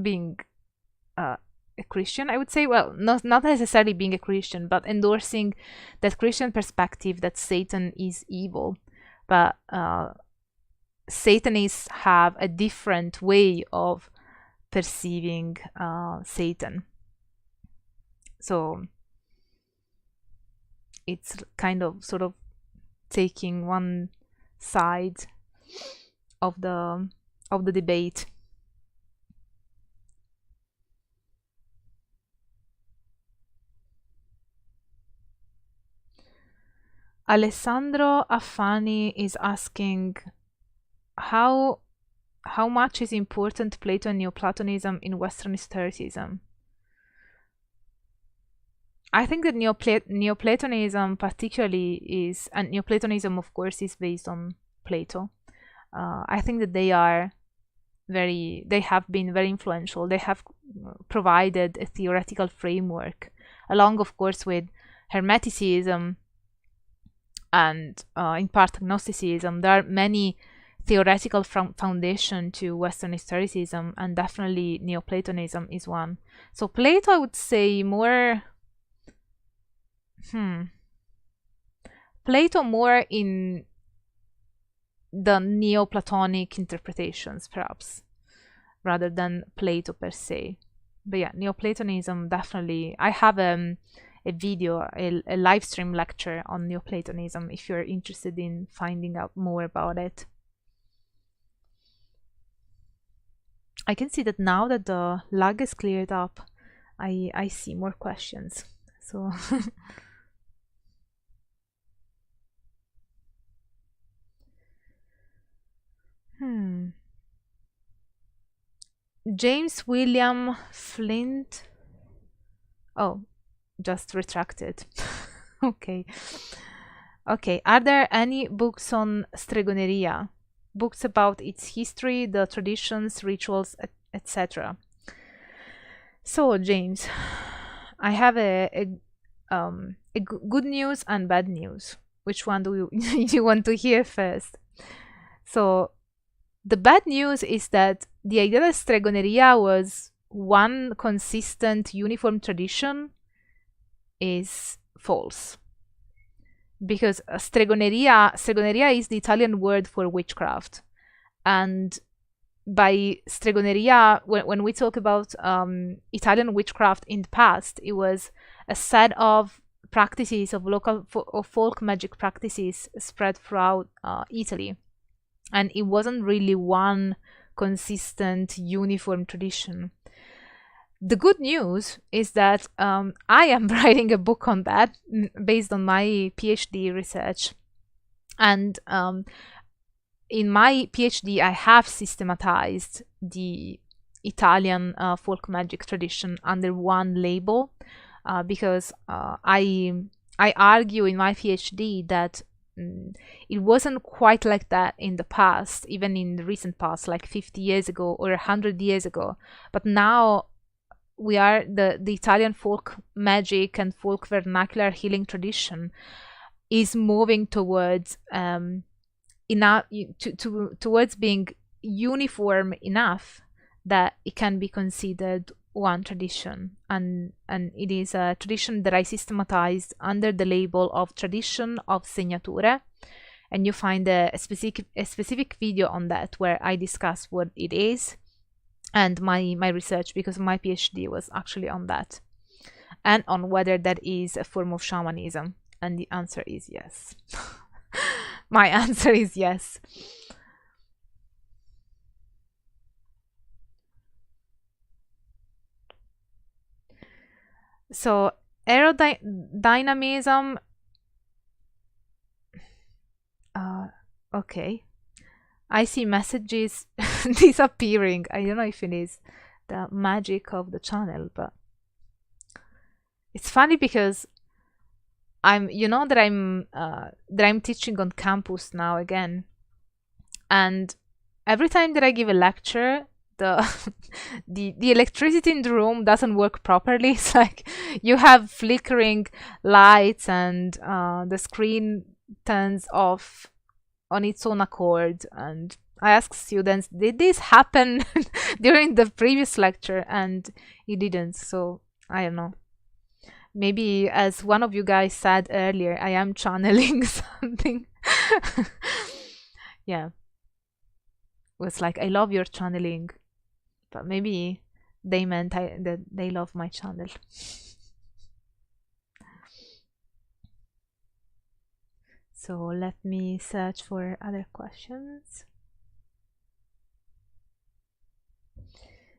Speaker 1: being a Christian, I would say. Well, not necessarily being a Christian, but endorsing that Christian perspective that Satan is evil. But Satanists have a different way of perceiving Satan. So it's kind of sort of taking one side of the debate. Alessandro Affani is asking how much is important Plato and Neoplatonism in Western esotericism. I think that Neoplatonism particularly is, and Neoplatonism of course is based on Plato. I think that they have been very influential. They have provided a theoretical framework, along, of course, with Hermeticism and in part Gnosticism. There are many theoretical foundation to Western historicism, and definitely Neoplatonism is one. So Plato, I would say more Plato more in the Neoplatonic interpretations, perhaps, rather than Plato per se. But yeah, Neoplatonism definitely. I have a video, a live stream lecture on Neoplatonism if you're interested in finding out more about it. I can see that now that the lag is cleared up, I see more questions. So James William Flint. Oh, just retracted. Okay. Are there any books on stregoneria? Books about its history, the traditions, rituals, etc. So, James, I have a good news and bad news. Which one do you want to hear first? So, the bad news is that the idea that stregoneria was one consistent, uniform tradition is false. Because stregoneria is the Italian word for witchcraft. And by stregoneria, when we talk about Italian witchcraft in the past, it was a set of practices of local folk magic practices spread throughout Italy. And it wasn't really one consistent, uniform tradition. The good news is that I am writing a book on that based on my PhD research. And in my PhD, I have systematized the Italian folk magic tradition under one label because I argue in my PhD that it wasn't quite like that in the past, even in the recent past, like 50 years ago or 100 years ago. But now we are the Italian folk magic and folk vernacular healing tradition is moving towards towards being uniform enough that it can be considered one tradition, and it is a tradition that I systematized under the label of tradition of segnature, and you find a specific video on that where I discuss what it is and my research, because my PhD was actually on that and on whether that is a form of shamanism, and the answer is yes. My answer is yes. So aerodynamism, okay. I see messages disappearing. I don't know if it is the magic of the channel, but it's funny because I'm teaching on campus now again, and every time that I give a lecture, the electricity in the room doesn't work properly. It's like you have flickering lights, and the screen turns off on its own accord. And I ask students, did this happen during the previous lecture? And it didn't. So I don't know. Maybe, as one of you guys said earlier, I am channeling something. Yeah. It was like, I love your channeling. But maybe they meant that they love my channel. So let me search for other questions.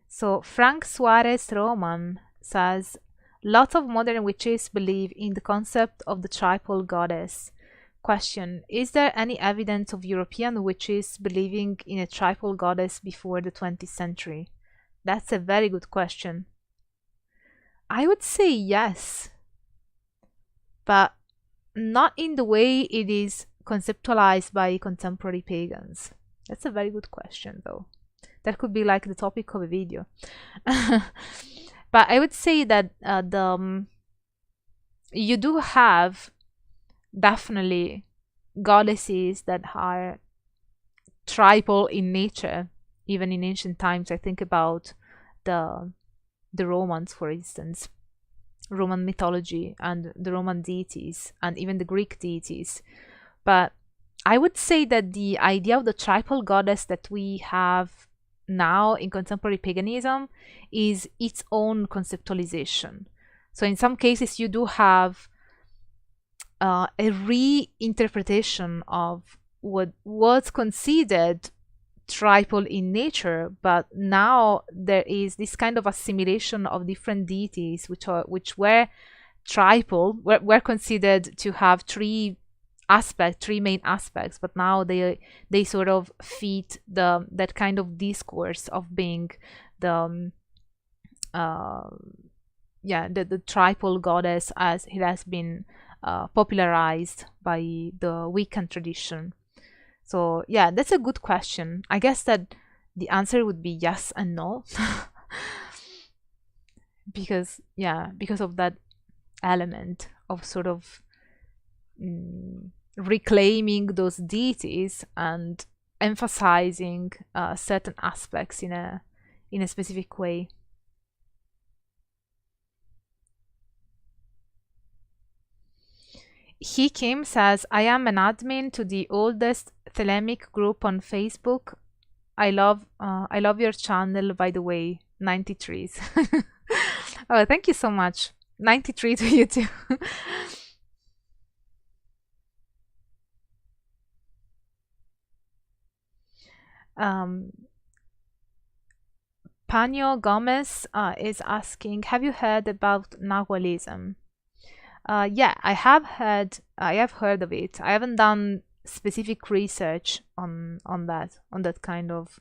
Speaker 1: So Frank Suarez Roman says, lots of modern witches believe in the concept of the triple goddess. Question, is there any evidence of European witches believing in a triple goddess before the 20th century? That's a very good question. I would say yes, but not in the way it is conceptualized by contemporary pagans. That's a very good question, though. That could be like the topic of a video. But I would say that you do have definitely goddesses that are tribal in nature, even in ancient times. I think about the Romans, for instance, Roman mythology and the Roman deities, and even the Greek deities. But I would say that the idea of the tribal goddess that we have now in contemporary paganism is its own conceptualization. So in some cases, you do have a reinterpretation of what was considered tribal in nature, but now there is this kind of assimilation of different deities which were tribal, were considered to have three main aspects, but now they sort of fit that kind of discourse of being the the tribal goddess as it has been popularized by the Wiccan tradition. So yeah, that's a good question. I guess that the answer would be yes and no. because of that element of sort of reclaiming those deities and emphasizing certain aspects in a specific way. He Kim says, I am an admin to the oldest Thelemic group on Facebook. I love your channel, by the way. 93s. Oh, thank you so much. 93 to you too. Panyo Gomez is asking, have you heard about Nahualism? Yeah, I have heard of it. I haven't done specific research on that kind of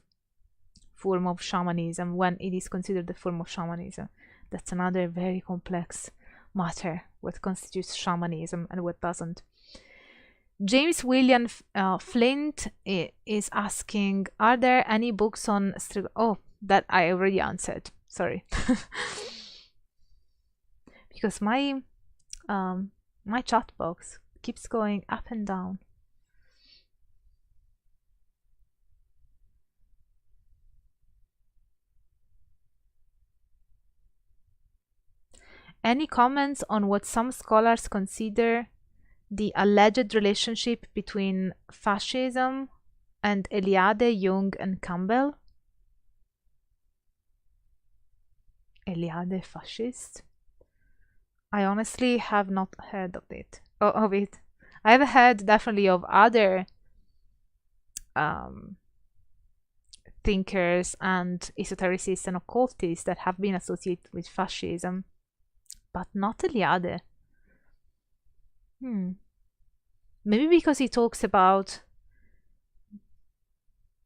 Speaker 1: form of shamanism, when it is considered a form of shamanism. That's another very complex matter, what constitutes shamanism and what doesn't. James William Flint is asking, are there any books on oh, that I already answered, sorry. Because my chat box keeps going up and down. Any comments on what some scholars consider the alleged relationship between fascism and Eliade, Jung, and Campbell? Eliade fascist? I honestly have not heard of it. I have heard definitely of other thinkers and esotericists and occultists that have been associated with fascism, but not Eliade. Maybe because he talks about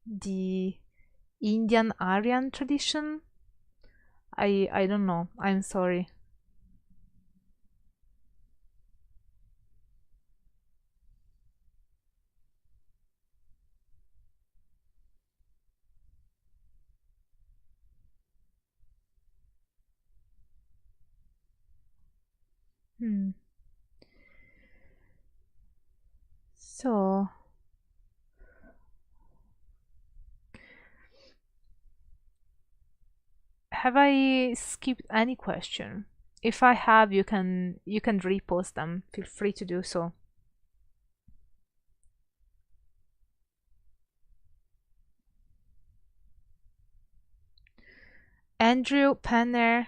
Speaker 1: the Indian Aryan tradition. I don't know. I'm sorry. So have I skipped any question? If I have, you can repost them. Feel free to do so. Andrew Penner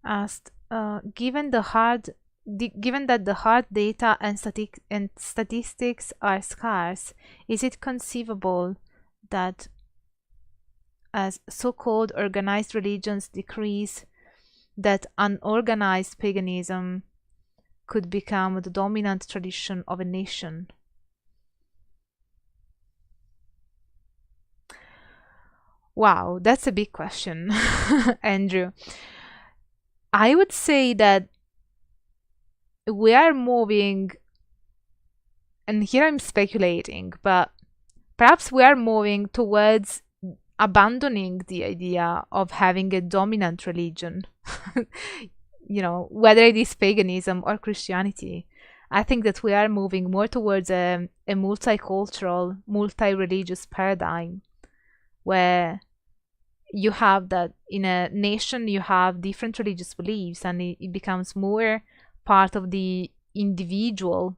Speaker 1: asked, given that the hard data and statistics are scarce, is it conceivable that as so-called organized religions decrease, that unorganized paganism could become the dominant tradition of a nation? Wow, that's a big question, Andrew. I would say that we are moving, and here I'm speculating, but perhaps we are moving towards abandoning the idea of having a dominant religion, whether it is paganism or Christianity. I think that we are moving more towards a multicultural, multi-religious paradigm where you have that in a nation you have different religious beliefs, and it becomes more part of the individual.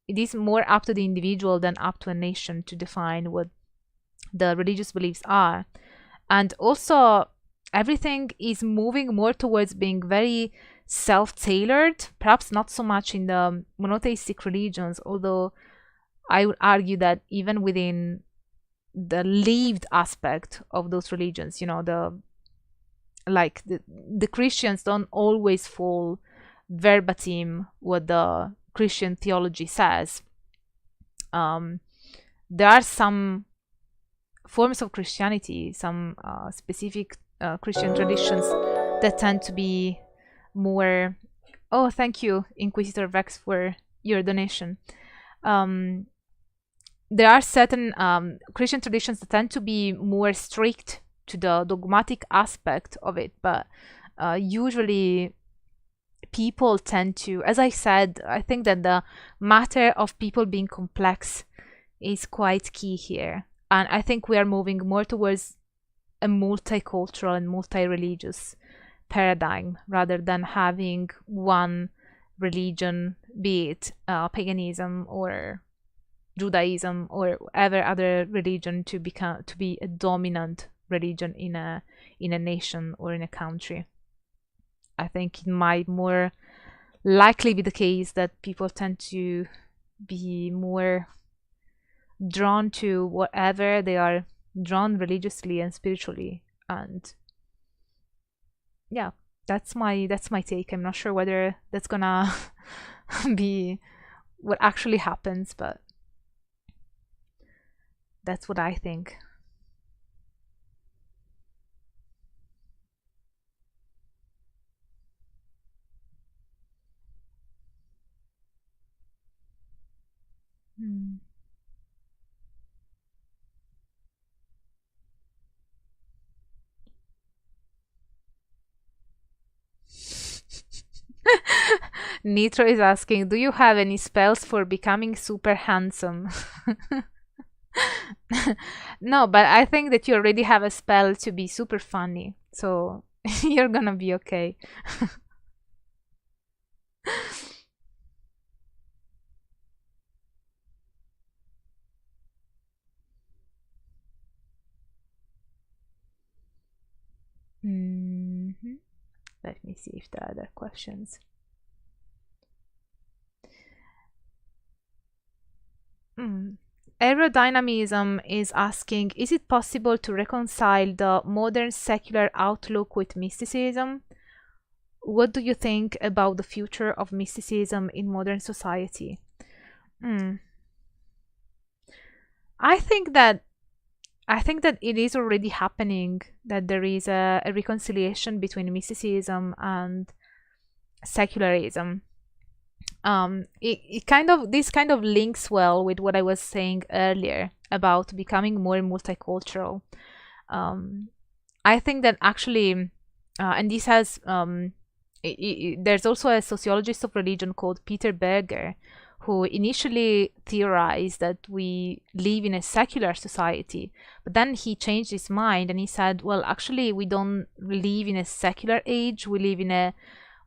Speaker 1: It is more up to the individual than up to a nation to define what the religious beliefs are. And also everything is moving more towards being very self-tailored, perhaps not so much in the monotheistic religions, although I would argue that even within the lived aspect of those religions, the Christians don't always follow verbatim what the Christian theology says. There are some forms of Christianity, some specific Christian traditions that tend to be more. Oh, thank you, Inquisitor Vex, for your donation. There are certain Christian traditions that tend to be more strict to the dogmatic aspect of it, but usually people tend to, as I said, I think that the matter of people being complex is quite key here. And I think we are moving more towards a multicultural and multi-religious paradigm rather than having one religion, be it paganism or Judaism or whatever other religion, to be a dominant religion in a nation or in a country. I think it might more likely be the case that people tend to be more drawn to whatever they are drawn religiously and spiritually. And yeah, that's my take. I'm not sure whether that's gonna be what actually happens, but that's what I think. Nitro is asking, do you have any spells for becoming super handsome? No, but I think that you already have a spell to be super funny, so you're gonna be okay. Let me see if there are other questions. Aerodynamism is asking, is it possible to reconcile the modern secular outlook with mysticism? What do you think about the future of mysticism in modern society? I think that it is already happening, that there is a reconciliation between mysticism and secularism. This kind of links well with what I was saying earlier about becoming more multicultural. I think that actually, and this has there's also a sociologist of religion called Peter Berger, who initially theorized that we live in a secular society, but then he changed his mind and he said, well, actually we don't live in a secular age, we live in a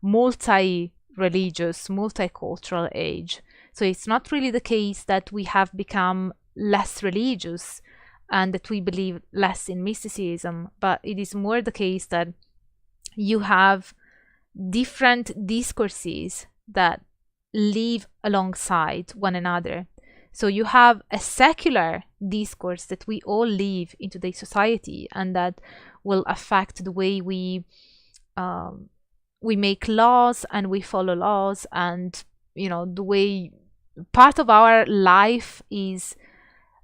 Speaker 1: multi-religious, multicultural age. So it's not really the case that we have become less religious and that we believe less in mysticism, but it is more the case that you have different discourses that live alongside one another. So you have a secular discourse that we all live in today's society, and that will affect the way we make laws and we follow laws, and the way part of our life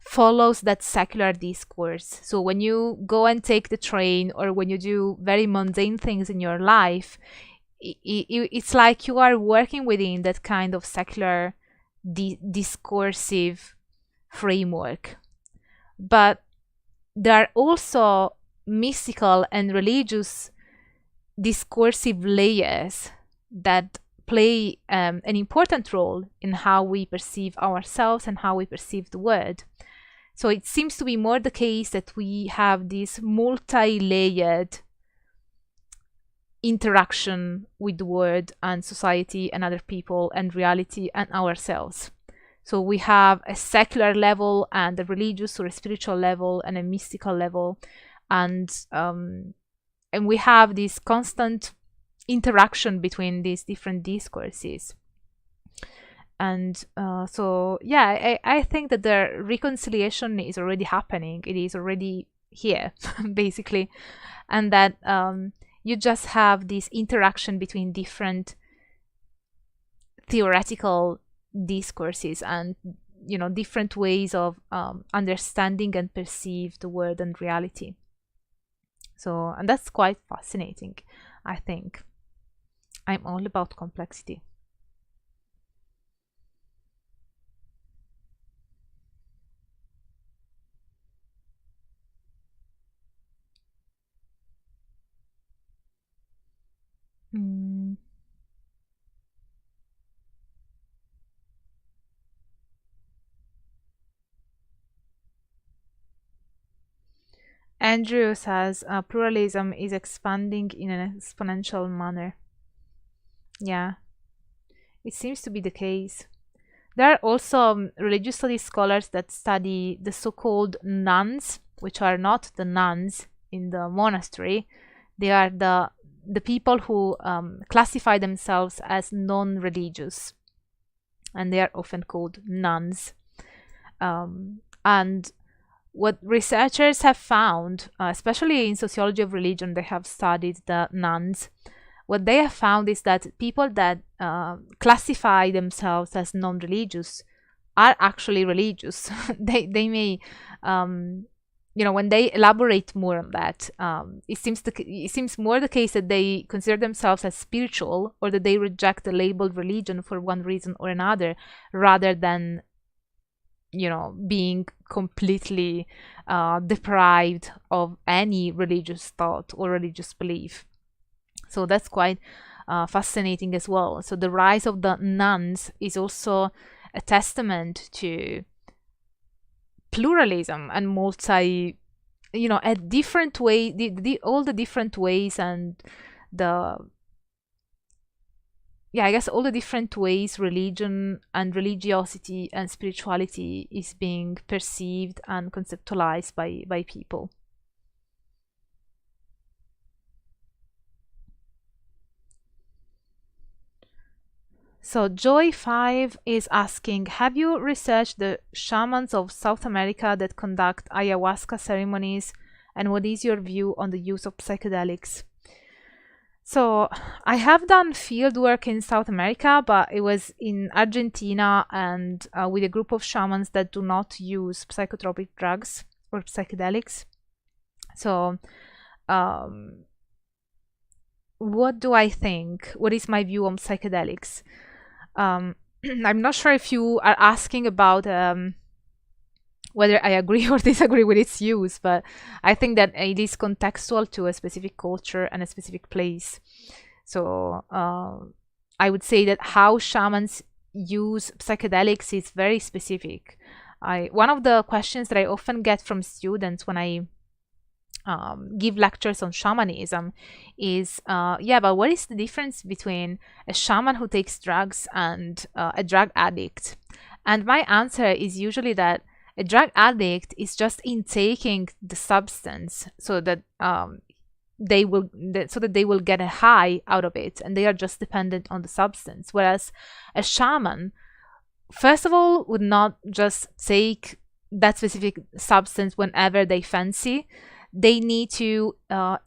Speaker 1: follows that secular discourse. So when you go and take the train, or when you do very mundane things in your life, it's like you are working within that kind of secular discursive framework. but there are also mystical and religious discursive layers that play an important role in how we perceive ourselves and how we perceive the world. So it seems to be more the case that we have this multi-layered interaction with the world and society and other people and reality and ourselves. So we have a secular level and a religious or a spiritual level and a mystical level, and we have this constant interaction between these different discourses. And so yeah, I think that the reconciliation is already happening. It is already here, basically, and that you just have this interaction between different theoretical discourses and, you know, different ways of understanding and perceive the world and reality. So, and that's quite fascinating, I think. I'm all about complexity. Andrew says pluralism is expanding in an exponential manner. Yeah, it seems to be the case. There are also religious studies scholars that study the so-called nuns, which are not the nuns in the monastery. They are the people who classify themselves as non-religious, and they are often called nuns. And what researchers have found, especially in sociology of religion, they have studied the nuns. What they have found is that people that classify themselves as non-religious are actually religious. they may, you know, when they elaborate more on that, it seems more the case that they consider themselves as spiritual, or that they reject the label religion for one reason or another, rather than, you know, being completely deprived of any religious thought or religious belief. So that's quite fascinating as well. So the rise of the nuns is also a testament to pluralism and multi, you know, a different way, all the different ways, and the, yeah, I guess all the different ways religion and religiosity and spirituality is being perceived and conceptualized by people. So Joy5 is asking, have you researched the shamans of South America that conduct ayahuasca ceremonies, and what is your view on the use of psychedelics? So I have done field work in South America, but it was in Argentina, and with a group of shamans that do not use psychotropic drugs or psychedelics. So what do I think? What is my view on psychedelics? I'm not sure if you are asking about whether I agree or disagree with its use, but I think that it is contextual to a specific culture and a specific place. So I would say that how shamans use psychedelics is very specific. One of the questions that I often get from students when I give lectures on shamanism is, yeah, but what is the difference between a shaman who takes drugs and a drug addict? And my answer is usually that a drug addict is just intaking the substance so that they will get a high out of it, and they are just dependent on the substance. Whereas a shaman, first of all, would not just take that specific substance whenever they fancy. They need to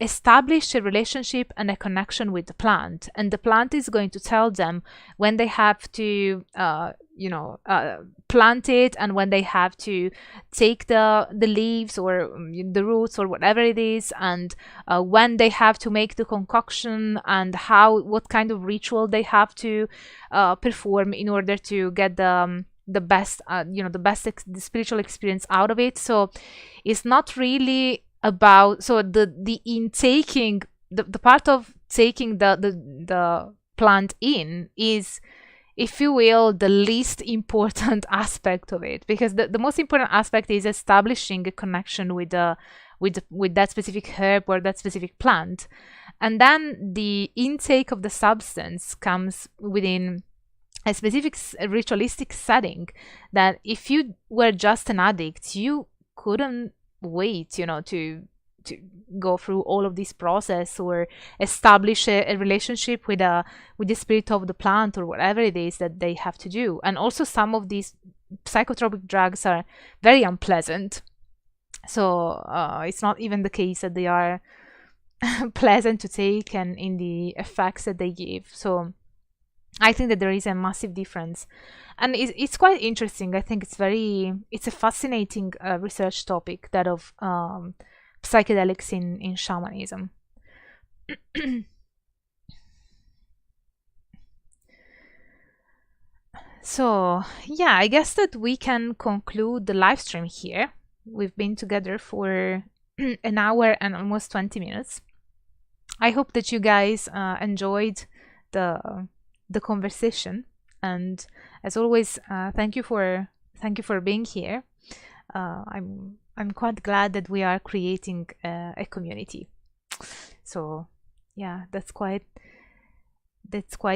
Speaker 1: establish a relationship and a connection with the plant, and the plant is going to tell them when they have to plant it, and when they have to take the leaves or the roots or whatever it is, and when they have to make the concoction, and what kind of ritual they have to perform in order to get the the best, the spiritual experience out of it. So it's not really about, so the intaking, the part of taking the plant in is, if you will, the least important aspect of it, because the most important aspect is establishing a connection with that specific herb or that specific plant. And then the intake of the substance comes within a specific ritualistic setting, that if you were just an addict, you couldn't wait, to go through all of this process or establish a relationship with the spirit of the plant or whatever it is that they have to do. And also some of these psychotropic drugs are very unpleasant, so it's not even the case that they are pleasant to take and in the effects that they give. So I think that there is a massive difference, and it's quite interesting. I think it's a fascinating research topic, that of psychedelics in shamanism. So yeah, I guess that we can conclude the live stream here. We've been together for an hour and almost 20 minutes. I hope that you guys enjoyed the conversation, and as always, thank you for being here. I'm quite glad that we are creating a community. So yeah, that's quite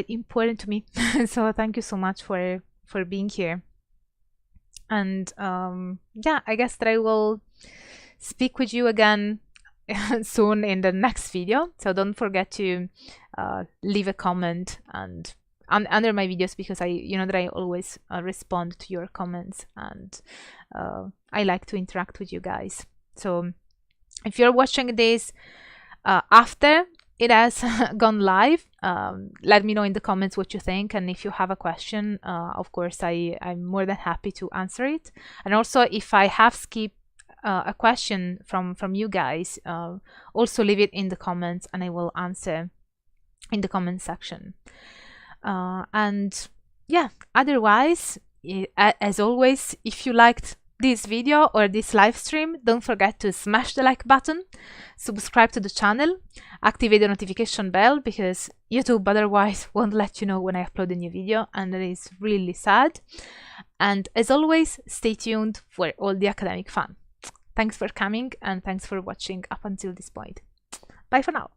Speaker 1: important to me. So thank you so much for being here. And yeah, I guess that I will speak with you again soon in the next video. So don't forget to leave a comment and under my videos, because that I always respond to your comments, and I like to interact with you guys. So if you're watching this after it has gone live, let me know in the comments what you think, and if you have a question, of course I'm more than happy to answer it. And also, if I have skipped a question from you guys, also leave it in the comments and I will answer in the comment section. And yeah, otherwise, as always, if you liked this video or this live stream, don't forget to smash the like button, subscribe to the channel, activate the notification bell, because YouTube otherwise won't let you know when I upload a new video, and that is really sad. And as always, stay tuned for all the academic fun. Thanks for coming, and thanks for watching up until this point. Bye for now.